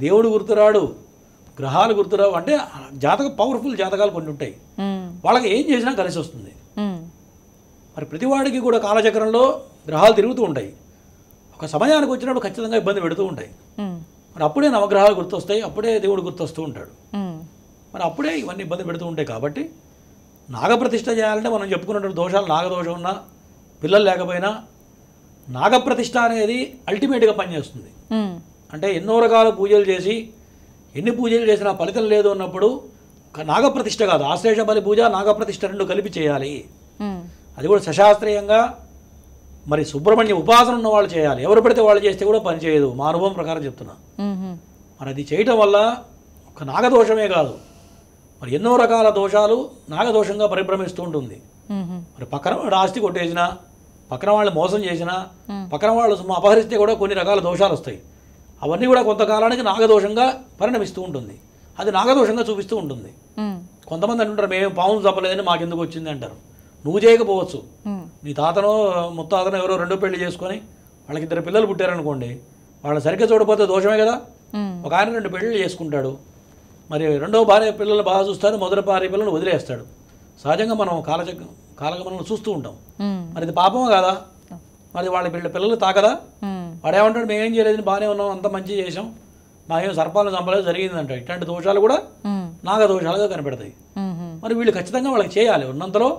దేవుడు గుర్తురాడు, గ్రహాలు గుర్తురావు. అంటే పవర్ఫుల్ జాతకాలు కొన్ని ఉంటాయి, వాళ్ళకి ఏం చేసినా కలిసి వస్తుంది. మరి ప్రతివాడికి కూడా కాలచక్రంలో గ్రహాలు తిరుగుతూ ఉంటాయి, ఒక సమయానికి వచ్చినప్పుడు ఖచ్చితంగా ఇబ్బంది పెడుతూ ఉంటాయి. మరి అప్పుడే నవగ్రహాలు గుర్తొస్తాయి, అప్పుడే దేవుడు గుర్తొస్తూ ఉంటాడు. మరి అప్పుడే ఇవన్నీ ఇబ్బంది పెడుతూ ఉంటాయి. కాబట్టి నాగప్రతిష్ఠ చేయాలంటే మనం చెప్పుకున్నటువంటి దోషాలు, నాగదోషం ఉన్నా, పిల్లలు లేకపోయినా నాగప్రతిష్ఠ అనేది అల్టిమేట్గా పనిచేస్తుంది. అంటే ఎన్నో రకాల పూజలు చేసి ఎన్ని పూజలు చేసినా ఫలితం లేదు అన్నప్పుడు నాగప్రతిష్ఠ కాదు, ఆశ్లేష బలి పూజ నాగప్రతిష్ఠ రెండు కలిపి చేయాలి. అది కూడా సశాస్త్రీయంగా మరి సుబ్రహ్మణ్య ఉపాసన ఉన్న వాళ్ళు చేయాలి. ఎవరు పడితే వాళ్ళు చేస్తే కూడా పని చేయదు, మా అనుభవం ప్రకారం చెప్తున్నా. మరి అది చేయటం వల్ల ఒక నాగదోషమే కాదు, మరి ఎన్నో రకాల దోషాలు నాగదోషంగా పరిభ్రమిస్తూ ఉంటుంది. మరి పక్కన వాడు ఆస్తి కొట్టేసినా, పక్కన వాళ్ళు మోసం చేసినా, పక్కన వాళ్ళు అపహరిస్తే కూడా కొన్ని రకాల దోషాలు వస్తాయి. అవన్నీ కూడా కొంతకాలానికి నాగదోషంగా పరిణమిస్తూ ఉంటుంది. అది నాగదోషంగా చూపిస్తూ ఉంటుంది. కొంతమంది అంటుంటారు మేము పావును చంపలేదని మాకెందుకు వచ్చింది అంటారు. నువ్వు చేయకపోవచ్చు, నీ తాతనో ముత్తాతనో ఎవరో రెండో పెళ్లి చేసుకొని వాళ్ళకి 2 పిల్లలు పుట్టారనుకోండి, వాళ్ళని సరిగ్గా చూడకపోతే దోషమే కదా. ఒక ఆయన 2 పెళ్ళిళ్ళు చేసుకుంటాడు, మరి రెండో భార్య పిల్లలు బాగా చూస్తాడు, మొదటి భార్య పిల్లలు వదిలేస్తాడు. సహజంగా మనం కాలగమనం చూస్తూ ఉంటాం. మరి ఇది పాపమే కదా, మరి వాళ్ళ పిల్లలు తాకదా? వాడేమంటాడు మేమేం చేయలేదు, బాగానే ఉన్నాం, అంత మంచి చేసాం, మాకేం సర్పాలను చంపలేదు జరిగిందంట. ఇట్లాంటి దోషాలు కూడా నాగదోషాలుగా కనిపెడతాయి. మరి వీళ్ళు ఖచ్చితంగా వాళ్ళకి చేయాలి, ఉన్నంతలో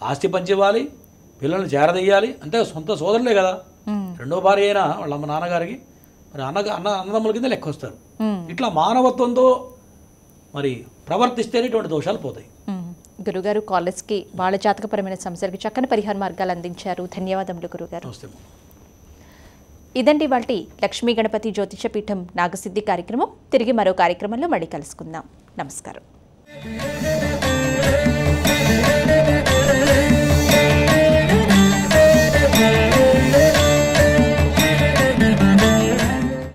ఆస్తి పంచివ్వాలి, పిల్లల్ని చేరదీయాలి. అంటే సొంత సోదరులే కదా, రెండో భార్య అయినా వాళ్ళ అమ్మ నాన్నగారికి మరి అన్నదమ్ముల కింద లెక్క వస్తారు. ఇట్లా మానవత్వంతో మరి ప్రవర్తిస్తేనే ఇటువంటి దోషాలు పోతాయి. గురుగారు కాలేజ్కి వాళ్ళ జాతకపరమైన సమస్యలకు చక్కని పరిహార మార్గాలు అందించారు. ధన్యవాదములు గురుగారు. ఇదండి వాటి లక్ష్మీ గణపతి జ్యోతిష పీఠం నాగసిద్ధి కార్యక్రమం. తిరిగి మరో కార్యక్రమంలో మళ్ళీ కలుసుకుందాం. నమస్కారం.